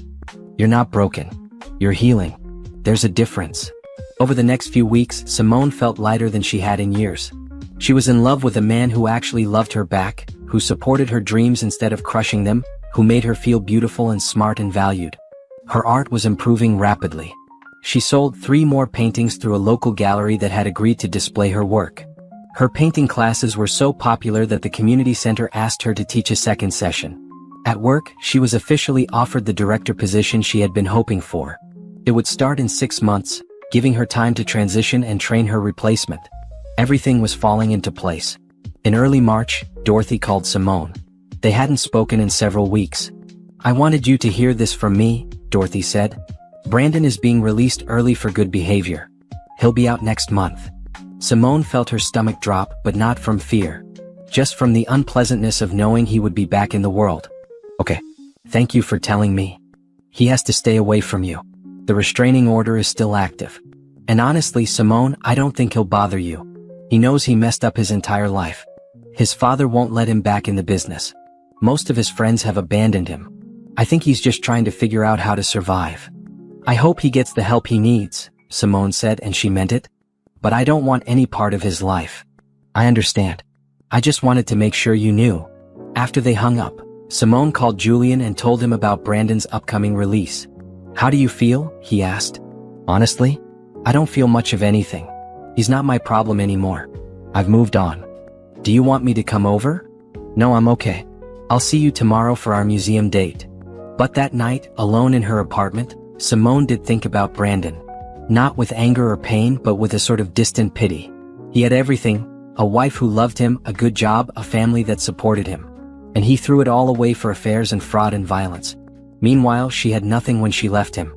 You're not broken. You're healing. There's a difference. Over the next few weeks, Simone felt lighter than she had in years. She was in love with a man who actually loved her back, who supported her dreams instead of crushing them, who made her feel beautiful and smart and valued. Her art was improving rapidly. She sold 3 more paintings through a local gallery that had agreed to display her work. Her painting classes were so popular that the community center asked her to teach a second session. At work, she was officially offered the director position she had been hoping for. It would start in 6 months, giving her time to transition and train her replacement. Everything was falling into place. In early March, Dorothy called Simone. They hadn't spoken in several weeks. I wanted you to hear this from me, Dorothy said. Brandon is being released early for good behavior. He'll be out next month. Simone felt her stomach drop, but not from fear. Just from the unpleasantness of knowing he would be back in the world. Okay. Thank you for telling me. He has to stay away from you. The restraining order is still active. And honestly, Simone, I don't think he'll bother you. He knows he messed up his entire life. His father won't let him back in the business. Most of his friends have abandoned him. I think he's just trying to figure out how to survive. I hope he gets the help he needs, Simone said, and she meant it. But I don't want any part of his life. I understand. I just wanted to make sure you knew. After they hung up, Simone called Julian and told him about Brandon's upcoming release. "How do you feel?" he asked. "Honestly, I don't feel much of anything. He's not my problem anymore. I've moved on. Do you want me to come over?" "No, I'm okay. I'll see you tomorrow for our museum date." But that night, alone in her apartment, Simone did think about Brandon. Not with anger or pain, but with a sort of distant pity. He had everything: a wife who loved him, a good job, a family that supported him. And he threw it all away for affairs and fraud and violence. Meanwhile, she had nothing when she left him.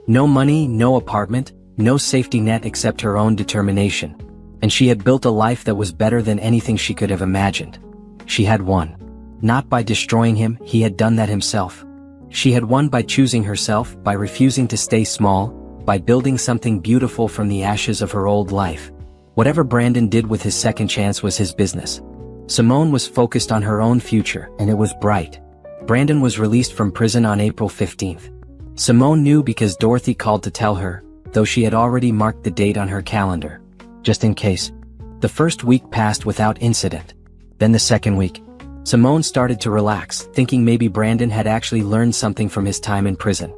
No money, no apartment, no safety net except her own determination. And she had built a life that was better than anything she could have imagined. She had won. Not by destroying him, he had done that himself. She had won by choosing herself, by refusing to stay small, by building something beautiful from the ashes of her old life. Whatever Brandon did with his second chance was his business. Simone was focused on her own future, and it was bright. Brandon was released from prison on April 15th. Simone knew because Dorothy called to tell her, though she had already marked the date on her calendar. Just in case. The first week passed without incident. Then the second week. Simone started to relax, thinking maybe Brandon had actually learned something from his time in prison.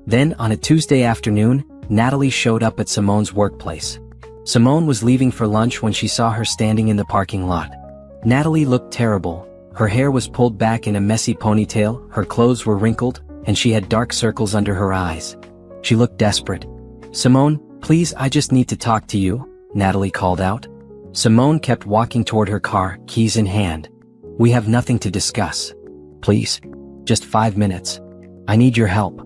Then, on a Tuesday afternoon, Natalie showed up at Simone's workplace. Simone was leaving for lunch when she saw her standing in the parking lot. Natalie looked terrible. Her hair was pulled back in a messy ponytail, her clothes were wrinkled, and she had dark circles under her eyes. She looked desperate. "Simone, please, I just need to talk to you," Natalie called out. Simone kept walking toward her car, keys in hand. "We have nothing to discuss. Please. Just 5 minutes. I need your help."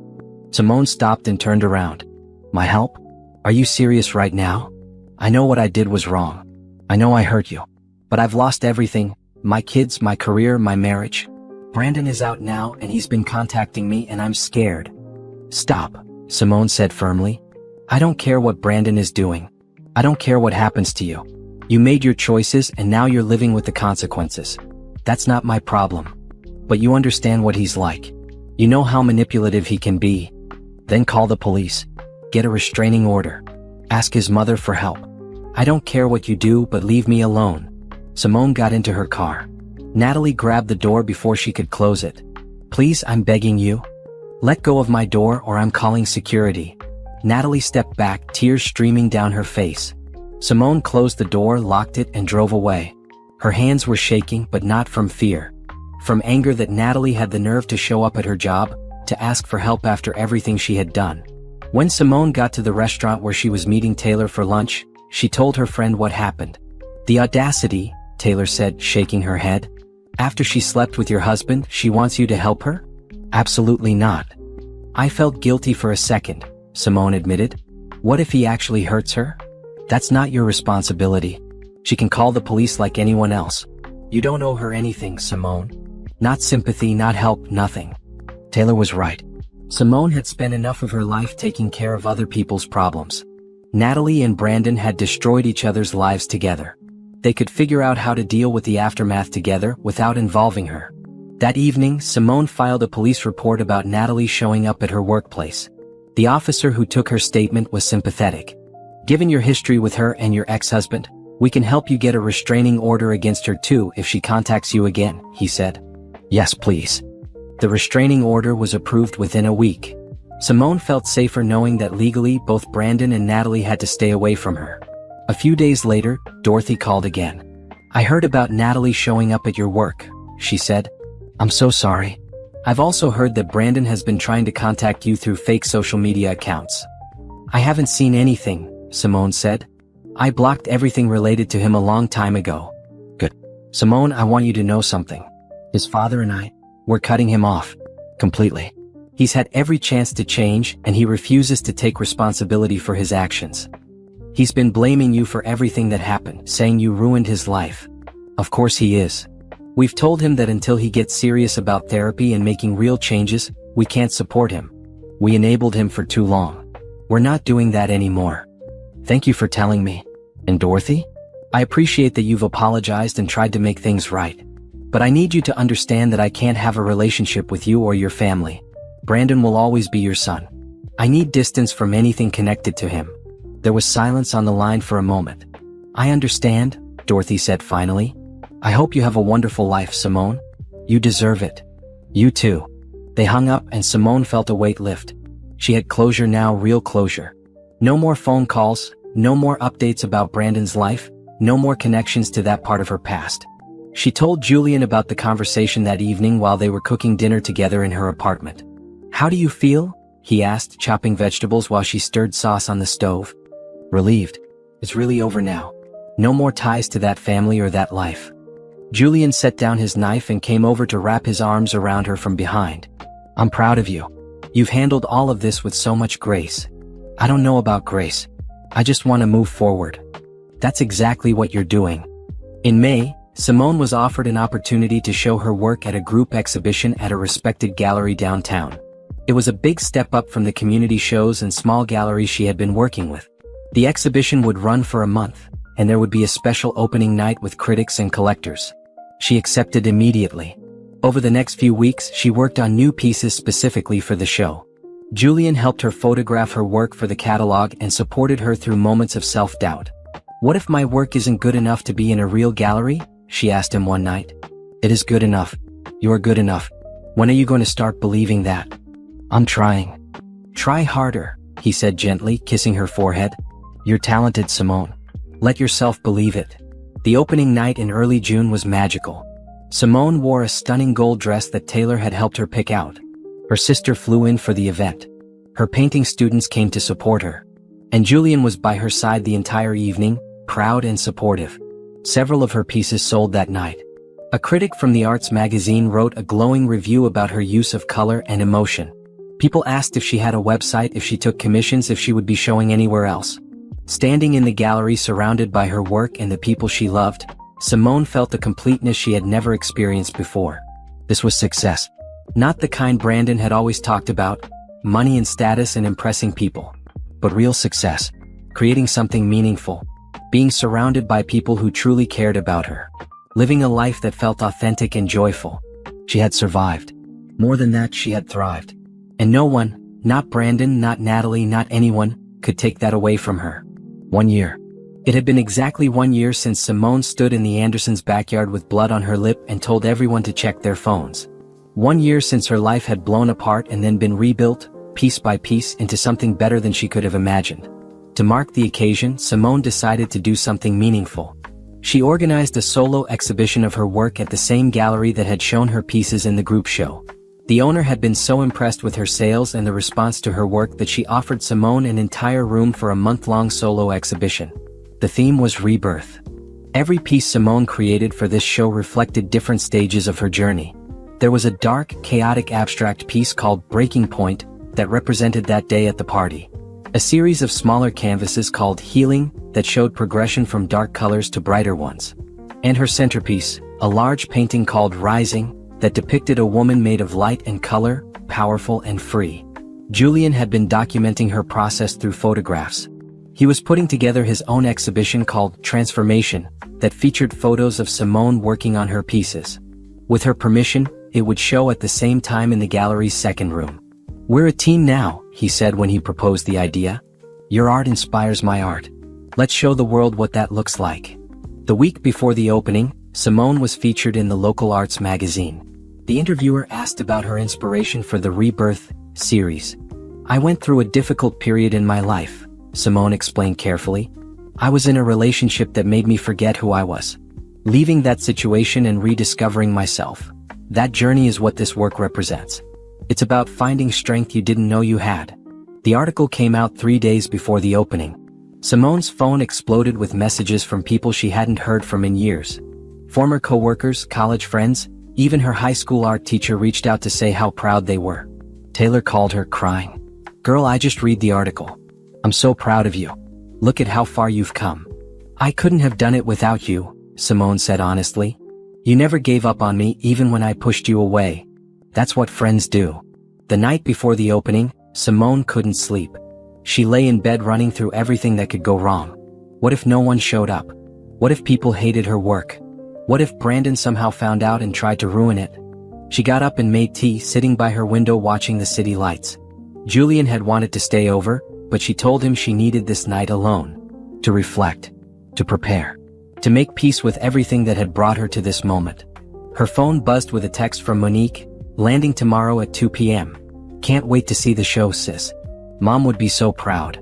Simone stopped and turned around. "My help? Are you serious right now? I know what I did was wrong. I know I hurt you. But I've lost everything: my kids, my career, my marriage. Brandon is out now and he's been contacting me and I'm scared." "Stop," Simone said firmly. "I don't care what Brandon is doing. I don't care what happens to you. You made your choices and now you're living with the consequences. That's not my problem. But you understand what he's like. You know how manipulative he can be. Then call the police. Get a restraining order. Ask his mother for help. I don't care what you do, but leave me alone." Simone got into her car. Natalie grabbed the door before she could close it. "Please, I'm begging you. Let go of my door or I'm calling security." Natalie stepped back, tears streaming down her face. Simone closed the door, locked it, and drove away. Her hands were shaking, but not from fear. From anger that Natalie had the nerve to show up at her job, to ask for help after everything she had done. When Simone got to the restaurant where she was meeting Taylor for lunch, she told her friend what happened. "The audacity," Taylor said, shaking her head. "After she slept with your husband, she wants you to help her?" "Absolutely not." "I felt guilty for a second," Simone admitted. "What if he actually hurts her? That's not your responsibility. She can call the police like anyone else. You don't owe her anything, Simone. Not sympathy, not help, nothing." Taylor was right. Simone had spent enough of her life taking care of other people's problems. Natalie and Brandon had destroyed each other's lives together. They could figure out how to deal with the aftermath together without involving her. That evening, Simone filed a police report about Natalie showing up at her workplace. The officer who took her statement was sympathetic. "Given your history with her and your ex-husband, we can help you get a restraining order against her too if she contacts you again," he said. "Yes, please." The restraining order was approved within a week. Simone felt safer knowing that legally both Brandon and Natalie had to stay away from her. A few days later, Dorothy called again. "I heard about Natalie showing up at your work," she said. "I'm so sorry. I've also heard that Brandon has been trying to contact you through fake social media accounts." "I haven't seen anything," Simone said. "I blocked everything related to him a long time ago." "Good. Simone, I want you to know something. His father and we're cutting him off. Completely. He's had every chance to change, and he refuses to take responsibility for his actions. He's been blaming you for everything that happened, saying you ruined his life. Of course he is. We've told him that until he gets serious about therapy and making real changes, we can't support him. We enabled him for too long. We're not doing that anymore. Thank you for telling me. And Dorothy? I appreciate that you've apologized and tried to make things right. But I need you to understand that I can't have a relationship with you or your family. Brandon will always be your son. I need distance from anything connected to him." There was silence on the line for a moment. "I understand," Dorothy said finally. "I hope you have a wonderful life, Simone. You deserve it. You too." They hung up and Simone felt a weight lift. She had closure now, real closure. No more phone calls, no more updates about Brandon's life, no more connections to that part of her past. She told Julian about the conversation that evening while they were cooking dinner together in her apartment. "How do you feel?" he asked, chopping vegetables while she stirred sauce on the stove. "Relieved. It's really over now. No more ties to that family or that life." Julian set down his knife and came over to wrap his arms around her from behind. "I'm proud of you. You've handled all of this with so much grace." "I don't know about grace. I just want to move forward." "That's exactly what you're doing." In May, Simone was offered an opportunity to show her work at a group exhibition at a respected gallery downtown. It was a big step up from the community shows and small galleries she had been working with. The exhibition would run for a month, and there would be a special opening night with critics and collectors. She accepted immediately. Over the next few weeks, she worked on new pieces specifically for the show. Julian helped her photograph her work for the catalog and supported her through moments of self-doubt. "What if my work isn't good enough to be in a real gallery?" she asked him one night. "It is good enough. You're good enough. When are you going to start believing that?" "I'm trying." "Try harder," he said gently, kissing her forehead. "You're talented, Simone. Let yourself believe it." The opening night in early June was magical. Simone wore a stunning gold dress that Taylor had helped her pick out. Her sister flew in for the event. Her painting students came to support her. And Julian was by her side the entire evening, proud and supportive. Several of her pieces sold that night. A critic from the arts magazine wrote a glowing review about her use of color and emotion. People asked if she had a website, if she took commissions, if she would be showing anywhere else. Standing in the gallery surrounded by her work and the people she loved, Simone felt a completeness she had never experienced before. This was success. Not the kind Brandon had always talked about, money and status and impressing people. But real success. Creating something meaningful. Being surrounded by people who truly cared about her. Living a life that felt authentic and joyful. She had survived. More than that, she had thrived. And no one, not Brandon, not Natalie, not anyone, could take that away from her. 1 year. It had been exactly 1 year since Simone stood in the Andersons' backyard with blood on her lip and told everyone to check their phones. 1 year since her life had blown apart and then been rebuilt, piece by piece, into something better than she could have imagined. To mark the occasion, Simone decided to do something meaningful. She organized a solo exhibition of her work at the same gallery that had shown her pieces in the group show. The owner had been so impressed with her sales and the response to her work that she offered Simone an entire room for a month-long solo exhibition. The theme was rebirth. Every piece Simone created for this show reflected different stages of her journey. There was a dark, chaotic abstract piece called Breaking Point that represented that day at the party. A series of smaller canvases called Healing that showed progression from dark colors to brighter ones. And her centerpiece, a large painting called Rising, that depicted a woman made of light and color, powerful and free. Julian had been documenting her process through photographs. He was putting together his own exhibition called Transformation that featured photos of Simone working on her pieces. With her permission, it would show at the same time in the gallery's second room. "We're a team now," he said when he proposed the idea. "Your art inspires my art. Let's show the world what that looks like." The week before the opening, Simone was featured in the local arts magazine. The interviewer asked about her inspiration for the Rebirth series. "I went through a difficult period in my life," Simone explained carefully. "I was in a relationship that made me forget who I was. Leaving that situation and rediscovering myself. That journey is what this work represents. It's about finding strength you didn't know you had." The article came out 3 days before the opening. Simone's phone exploded with messages from people she hadn't heard from in years. Former co-workers, college friends, even her high school art teacher reached out to say how proud they were. Taylor called her, crying. "Girl, I just read the article. I'm so proud of you. Look at how far you've come." "I couldn't have done it without you," Simone said honestly. "You never gave up on me even when I pushed you away. That's what friends do." The night before the opening, Simone couldn't sleep. She lay in bed running through everything that could go wrong. What if no one showed up? What if people hated her work? What if Brandon somehow found out and tried to ruin it? She got up and made tea, sitting by her window watching the city lights. Julian had wanted to stay over, but she told him she needed this night alone. To reflect. To prepare. To make peace with everything that had brought her to this moment. Her phone buzzed with a text from Monique, "Landing tomorrow at 2 p.m. Can't wait to see the show, sis. Mom would be so proud.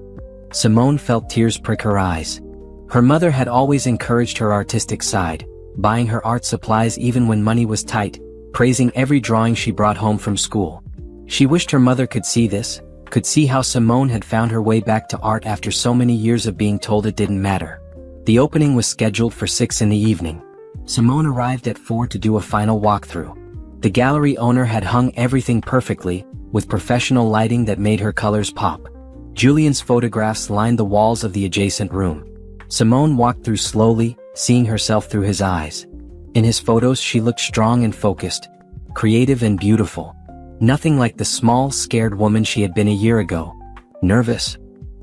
Simone felt tears prick her eyes. Her mother had always encouraged her artistic side, buying her art supplies even when money was tight, praising every drawing she brought home from school. She wished her mother could see this, could see how Simone had found her way back to art after so many years of being told it didn't matter. The opening was scheduled for 6 in the evening. Simone arrived at 4 to do a final walkthrough. The gallery owner had hung everything perfectly, with professional lighting that made her colors pop. Julian's photographs lined the walls of the adjacent room. Simone walked through slowly, seeing herself through his eyes. In his photos she looked strong and focused, creative and beautiful. Nothing like the small, scared woman she had been a year ago. Nervous?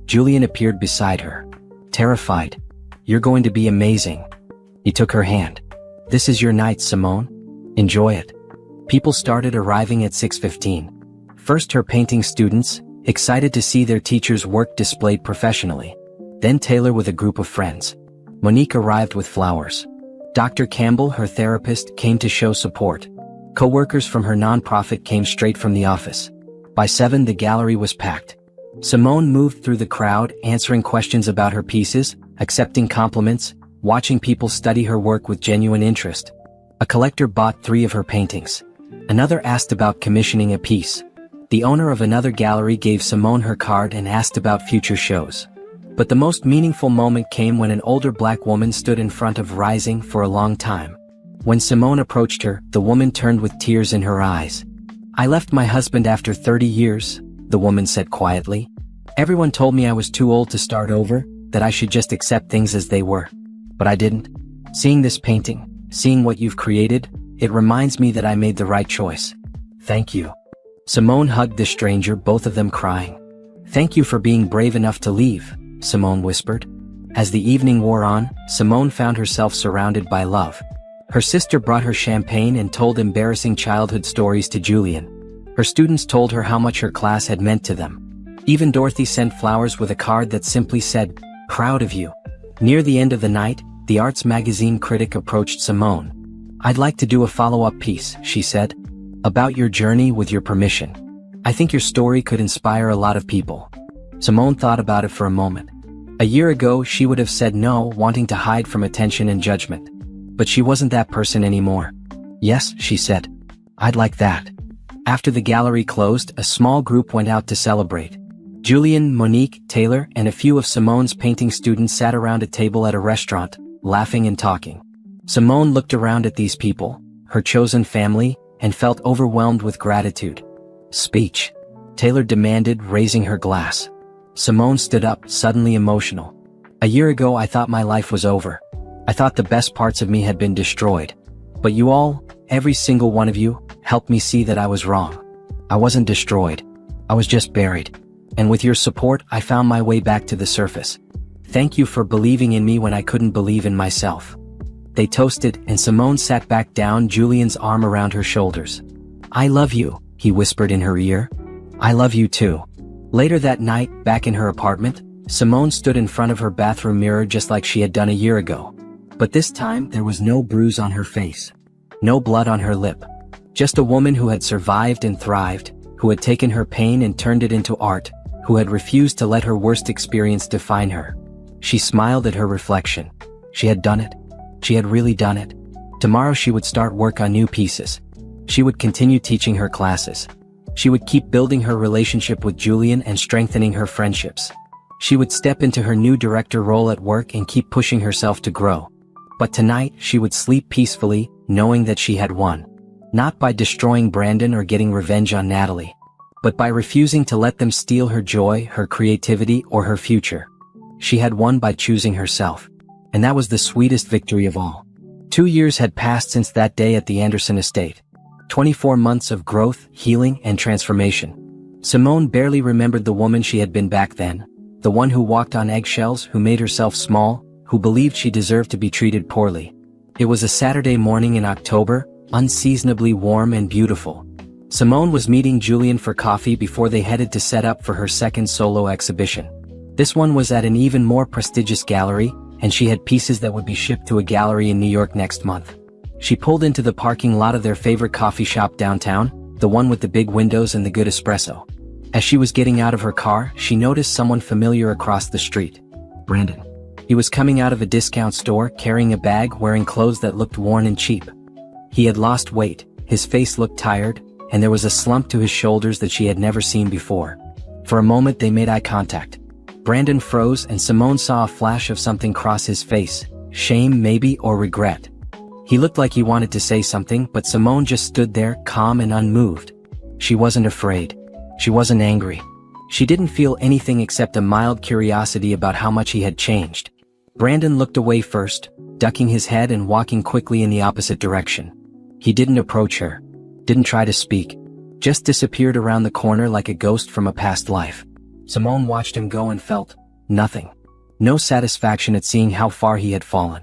Julian appeared beside her. Terrified. "You're going to be amazing." He took her hand. "This is your night, Simone. Enjoy it." People started arriving at 6:15. First her painting students, excited to see their teacher's work displayed professionally. Then Taylor with a group of friends. Monique arrived with flowers. Dr. Campbell, her therapist, came to show support. Co-workers from her nonprofit came straight from the office. By 7 the gallery was packed. Simone moved through the crowd, answering questions about her pieces, accepting compliments, watching people study her work with genuine interest. A collector bought 3 of her paintings. Another asked about commissioning a piece. The owner of another gallery gave Simone her card and asked about future shows. But the most meaningful moment came when an older black woman stood in front of Rising for a long time. When Simone approached her, the woman turned with tears in her eyes. "I left my husband after 30 years, the woman said quietly. "Everyone told me I was too old to start over, that I should just accept things as they were. But I didn't. Seeing this painting, seeing what you've created, it reminds me that I made the right choice. Thank you." Simone hugged the stranger, both of them crying. "Thank you for being brave enough to leave," Simone whispered. As the evening wore on, Simone found herself surrounded by love. Her sister brought her champagne and told embarrassing childhood stories to Julian. Her students told her how much her class had meant to them. Even Dorothy sent flowers with a card that simply said, "Proud of you." Near the end of the night, the arts magazine critic approached Simone. "I'd like to do a follow-up piece," she said, "about your journey with your permission. I think your story could inspire a lot of people." Simone thought about it for a moment. A year ago she would have said no, wanting to hide from attention and judgment. But she wasn't that person anymore. "Yes," she said. "I'd like that." After the gallery closed, a small group went out to celebrate. Julian, Monique, Taylor, and a few of Simone's painting students sat around a table at a restaurant, laughing and talking. Simone looked around at these people, her chosen family, and felt overwhelmed with gratitude. "Speech," Taylor demanded, raising her glass. Simone stood up, suddenly emotional. "A year ago I thought my life was over. I thought the best parts of me had been destroyed. But you all, every single one of you, helped me see that I was wrong. I wasn't destroyed. I was just buried. And with your support I found my way back to the surface. Thank you for believing in me when I couldn't believe in myself." They toasted, and Simone sat back down, Julian's arm around her shoulders. "I love you," he whispered in her ear. "I love you too." Later that night, back in her apartment, Simone stood in front of her bathroom mirror just like she had done a year ago. But this time there was no bruise on her face. No blood on her lip. Just a woman who had survived and thrived, who had taken her pain and turned it into art, who had refused to let her worst experience define her. She smiled at her reflection. She had done it. She had really done it. Tomorrow she would start work on new pieces. She would continue teaching her classes. She would keep building her relationship with Julian and strengthening her friendships. She would step into her new director role at work and keep pushing herself to grow. But tonight she would sleep peacefully, knowing that she had won. Not by destroying Brandon or getting revenge on Natalie, but by refusing to let them steal her joy, her creativity, or her future. She had won by choosing herself. And that was the sweetest victory of all. 2 years had passed since that day at the Anderson estate. 24 months of growth, healing, and transformation. Simone barely remembered the woman she had been back then, the one who walked on eggshells, who made herself small, who believed she deserved to be treated poorly. It was a Saturday morning in October, unseasonably warm and beautiful. Simone was meeting Julian for coffee before they headed to set up for her second solo exhibition. This one was at an even more prestigious gallery, and she had pieces that would be shipped to a gallery in New York next month. She pulled into the parking lot of their favorite coffee shop downtown, the one with the big windows and the good espresso. As she was getting out of her car, she noticed someone familiar across the street. Brandon. He was coming out of a discount store, carrying a bag, wearing clothes that looked worn and cheap. He had lost weight, his face looked tired, and there was a slump to his shoulders that she had never seen before. For a moment they made eye contact. Brandon froze and Simone saw a flash of something cross his face, shame maybe, or regret. He looked like he wanted to say something, but Simone just stood there, calm and unmoved. She wasn't afraid. She wasn't angry. She didn't feel anything except a mild curiosity about how much he had changed. Brandon looked away first, ducking his head and walking quickly in the opposite direction. He didn't approach her, didn't try to speak, just disappeared around the corner like a ghost from a past life. Simone watched him go and felt nothing. No satisfaction at seeing how far he had fallen.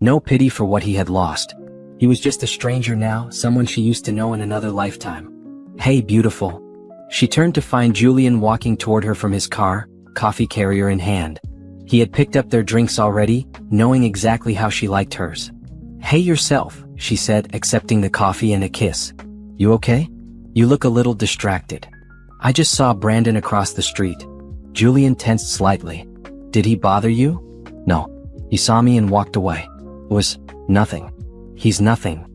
No pity for what he had lost. He was just a stranger now, someone she used to know in another lifetime. "Hey, beautiful." She turned to find Julian walking toward her from his car, coffee carrier in hand. He had picked up their drinks already, knowing exactly how she liked hers. "Hey yourself," she said, accepting the coffee and a kiss. "You okay? You look a little distracted." "I just saw Brandon across the street." Julian tensed slightly. "Did he bother you?" "No. He saw me and walked away. It was nothing." "He's nothing."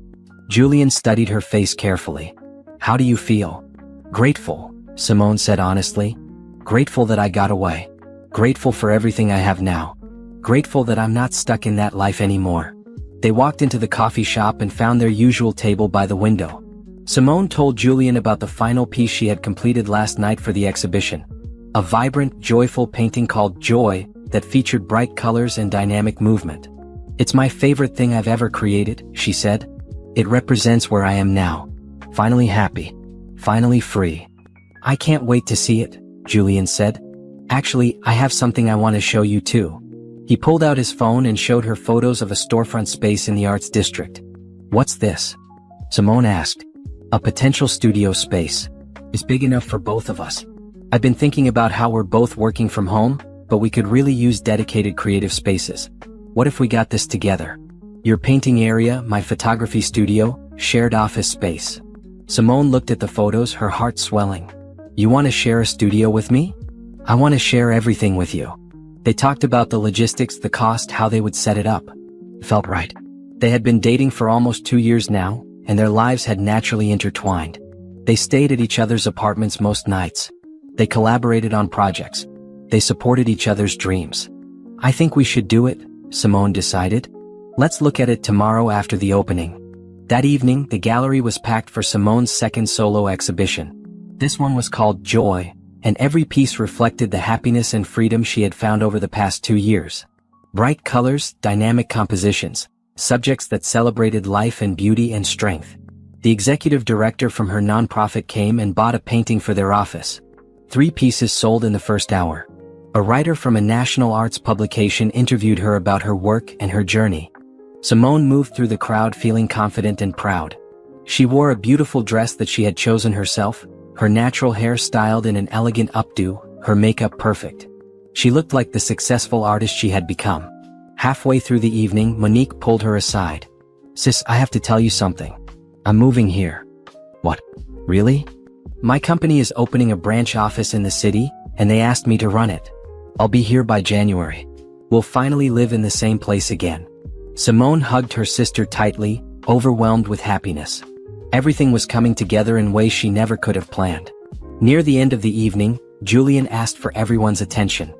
Julian studied her face carefully. "How do you feel?" "Grateful," Simone said honestly. "Grateful that I got away. Grateful for everything I have now. Grateful that I'm not stuck in that life anymore." They walked into the coffee shop and found their usual table by the window. Simone told Julian about the final piece she had completed last night for the exhibition. A vibrant, joyful painting called Joy that featured bright colors and dynamic movement. "It's my favorite thing I've ever created," she said. "It represents where I am now. Finally happy. Finally free." "I can't wait to see it," Julian said. "Actually, I have something I want to show you too." He pulled out his phone and showed her photos of a storefront space in the arts district. "What's this?" Simone asked. "A potential studio space. It's big enough for both of us. I've been thinking about how we're both working from home, but we could really use dedicated creative spaces. What if we got this together? Your painting area, my photography studio, shared office space." Simone looked at the photos, her heart swelling. "You want to share a studio with me? I want to share everything with you." They talked about the logistics, the cost, how they would set it up. It felt right. They had been dating for almost 2 years now, and their lives had naturally intertwined. They stayed at each other's apartments most nights. They collaborated on projects. They supported each other's dreams. "I think we should do it," Simone decided. "Let's look at it tomorrow after the opening." That evening, the gallery was packed for Simone's second solo exhibition. This one was called Joy, and every piece reflected the happiness and freedom she had found over the past 2 years. Bright colors, dynamic compositions, subjects that celebrated life and beauty and strength. The executive director from her nonprofit came and bought a painting for their office. 3 pieces sold in the first hour. A writer from a national arts publication interviewed her about her work and her journey. Simone moved through the crowd feeling confident and proud. She wore a beautiful dress that she had chosen herself, her natural hair styled in an elegant updo, her makeup perfect. She looked like the successful artist she had become. Halfway through the evening, Monique pulled her aside. "Sis, I have to tell you something. I'm moving here." "What? Really?" "My company is opening a branch office in the city, and they asked me to run it. I'll be here by January. We'll finally live in the same place again." Simone hugged her sister tightly, overwhelmed with happiness. Everything was coming together in ways she never could have planned. Near the end of the evening, Julian asked for everyone's attention.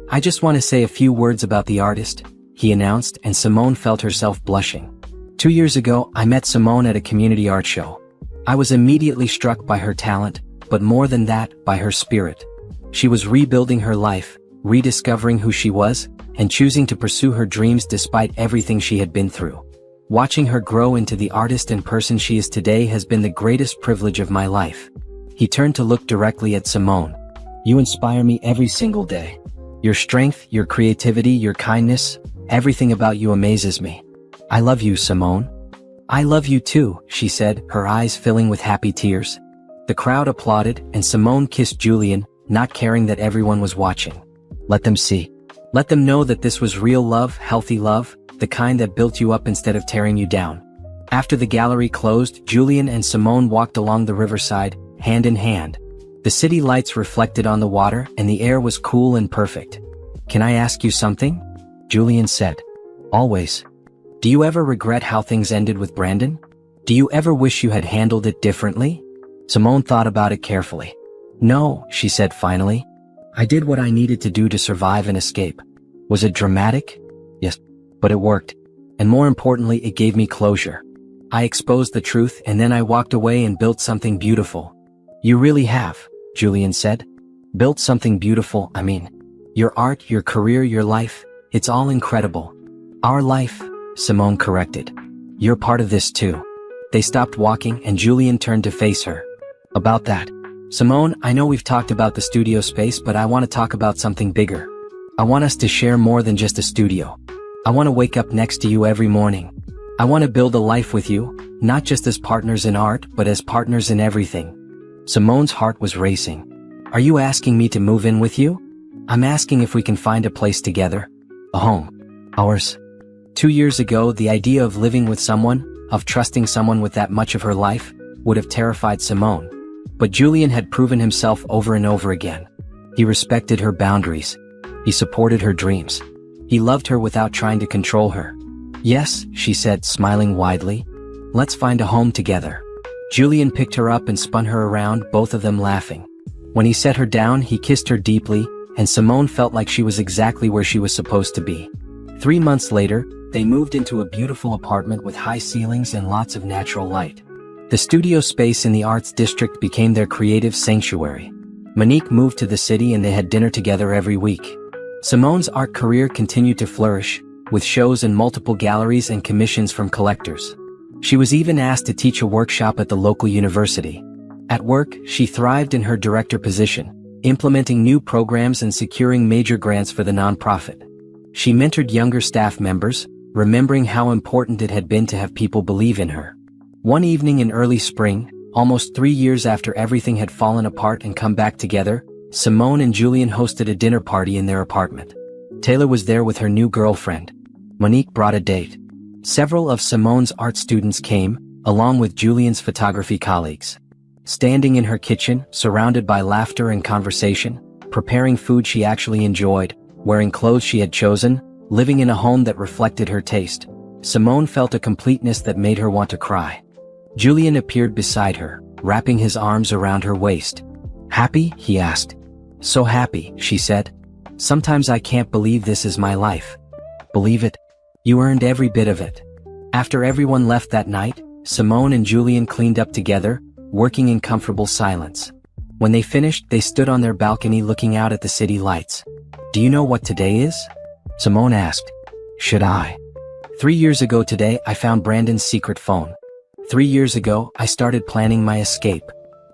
"I just want to say a few words about the artist," he announced, and Simone felt herself blushing. 2 years ago, I met Simone at a community art show. I was immediately struck by her talent, but more than that, by her spirit. She was rebuilding her life, rediscovering who she was, and choosing to pursue her dreams despite everything she had been through. Watching her grow into the artist and person she is today has been the greatest privilege of my life. He turned to look directly at Simone. "You inspire me every single day. Your strength, your creativity, your kindness, everything about you amazes me. I love you, Simone." "I love you too," she said, her eyes filling with happy tears. The crowd applauded, and Simone kissed Julian, not caring that everyone was watching. Let them see. Let them know that this was real love, healthy love, the kind that built you up instead of tearing you down. After the gallery closed, Julian and Simone walked along the riverside, hand in hand. The city lights reflected on the water and the air was cool and perfect. "Can I ask you something?" Julian said. "Always." "Do you ever regret how things ended with Brandon? Do you ever wish you had handled it differently?" Simone thought about it carefully. "No," she said finally. "I did what I needed to do to survive and escape." Was it dramatic? Yes, but it worked. And more importantly, it gave me closure. I exposed the truth and then I walked away and built something beautiful. "You really have," Julian said. "Built something beautiful, I mean. Your art, your career, your life, it's all incredible." "Our life," Simone corrected. "You're part of this too." They stopped walking and Julian turned to face her. "About that. Simone, I know we've talked about the studio space, but I want to talk about something bigger. I want us to share more than just a studio. I want to wake up next to you every morning. I want to build a life with you, not just as partners in art, but as partners in everything." Simone's heart was racing. "Are you asking me to move in with you?" "I'm asking if we can find a place together. A home. Ours." 2 years ago, the idea of living with someone, of trusting someone with that much of her life, would have terrified Simone. But Julian had proven himself over and over again. He respected her boundaries. He supported her dreams. He loved her without trying to control her. "Yes," she said, smiling widely. "Let's find a home together." Julian picked her up and spun her around, both of them laughing. When he set her down, he kissed her deeply, and Simone felt like she was exactly where she was supposed to be. 3 months later, they moved into a beautiful apartment with high ceilings and lots of natural light. The studio space in the arts district became their creative sanctuary. Monique moved to the city and they had dinner together every week. Simone's art career continued to flourish, with shows in multiple galleries and commissions from collectors. She was even asked to teach a workshop at the local university. At work, she thrived in her director position, implementing new programs and securing major grants for the nonprofit. She mentored younger staff members, remembering how important it had been to have people believe in her. One evening in early spring, almost 3 years after everything had fallen apart and come back together, Simone and Julian hosted a dinner party in their apartment. Taylor was there with her new girlfriend. Monique brought a date. Several of Simone's art students came, along with Julian's photography colleagues. Standing in her kitchen, surrounded by laughter and conversation, preparing food she actually enjoyed, wearing clothes she had chosen, living in a home that reflected her taste, Simone felt a completeness that made her want to cry. Julian appeared beside her, wrapping his arms around her waist. "Happy?" he asked. "So happy," she said. "Sometimes I can't believe this is my life." "Believe it? You earned every bit of it." After everyone left that night, Simone and Julian cleaned up together, working in comfortable silence. When they finished, they stood on their balcony looking out at the city lights. "Do you know what today is?" Simone asked. "Should I?" 3 years ago today, I found Brandon's secret phone. 3 years ago, I started planning my escape.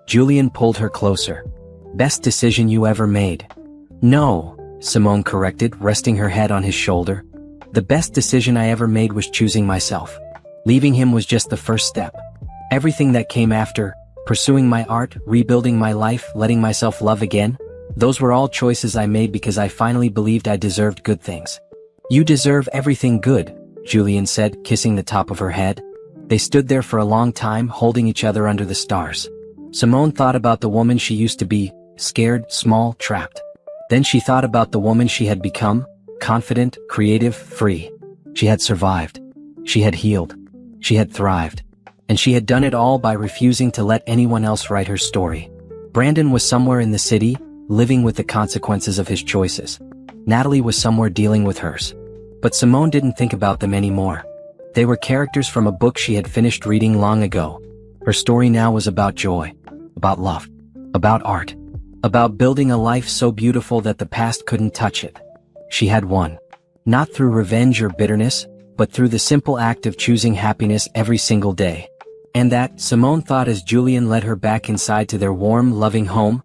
Julian pulled her closer. "Best decision you ever made." "No," Simone corrected, resting her head on his shoulder. "The best decision I ever made was choosing myself. Leaving him was just the first step. Everything that came after, pursuing my art, rebuilding my life, letting myself love again, those were all choices I made because I finally believed I deserved good things." "You deserve everything good," Julian said, kissing the top of her head. They stood there for a long time, holding each other under the stars. Simone thought about the woman she used to be, scared, small, trapped. Then she thought about the woman she had become, confident, creative, free. She had survived. She had healed. She had thrived. And she had done it all by refusing to let anyone else write her story. Brandon was somewhere in the city, living with the consequences of his choices. Natalie was somewhere dealing with hers. But Simone didn't think about them anymore. They were characters from a book she had finished reading long ago. Her story now was about joy, about love, about art, about building a life so beautiful that the past couldn't touch it. She had won. Not through revenge or bitterness, but through the simple act of choosing happiness every single day. And that, Simone thought as Julian led her back inside to their warm, loving home,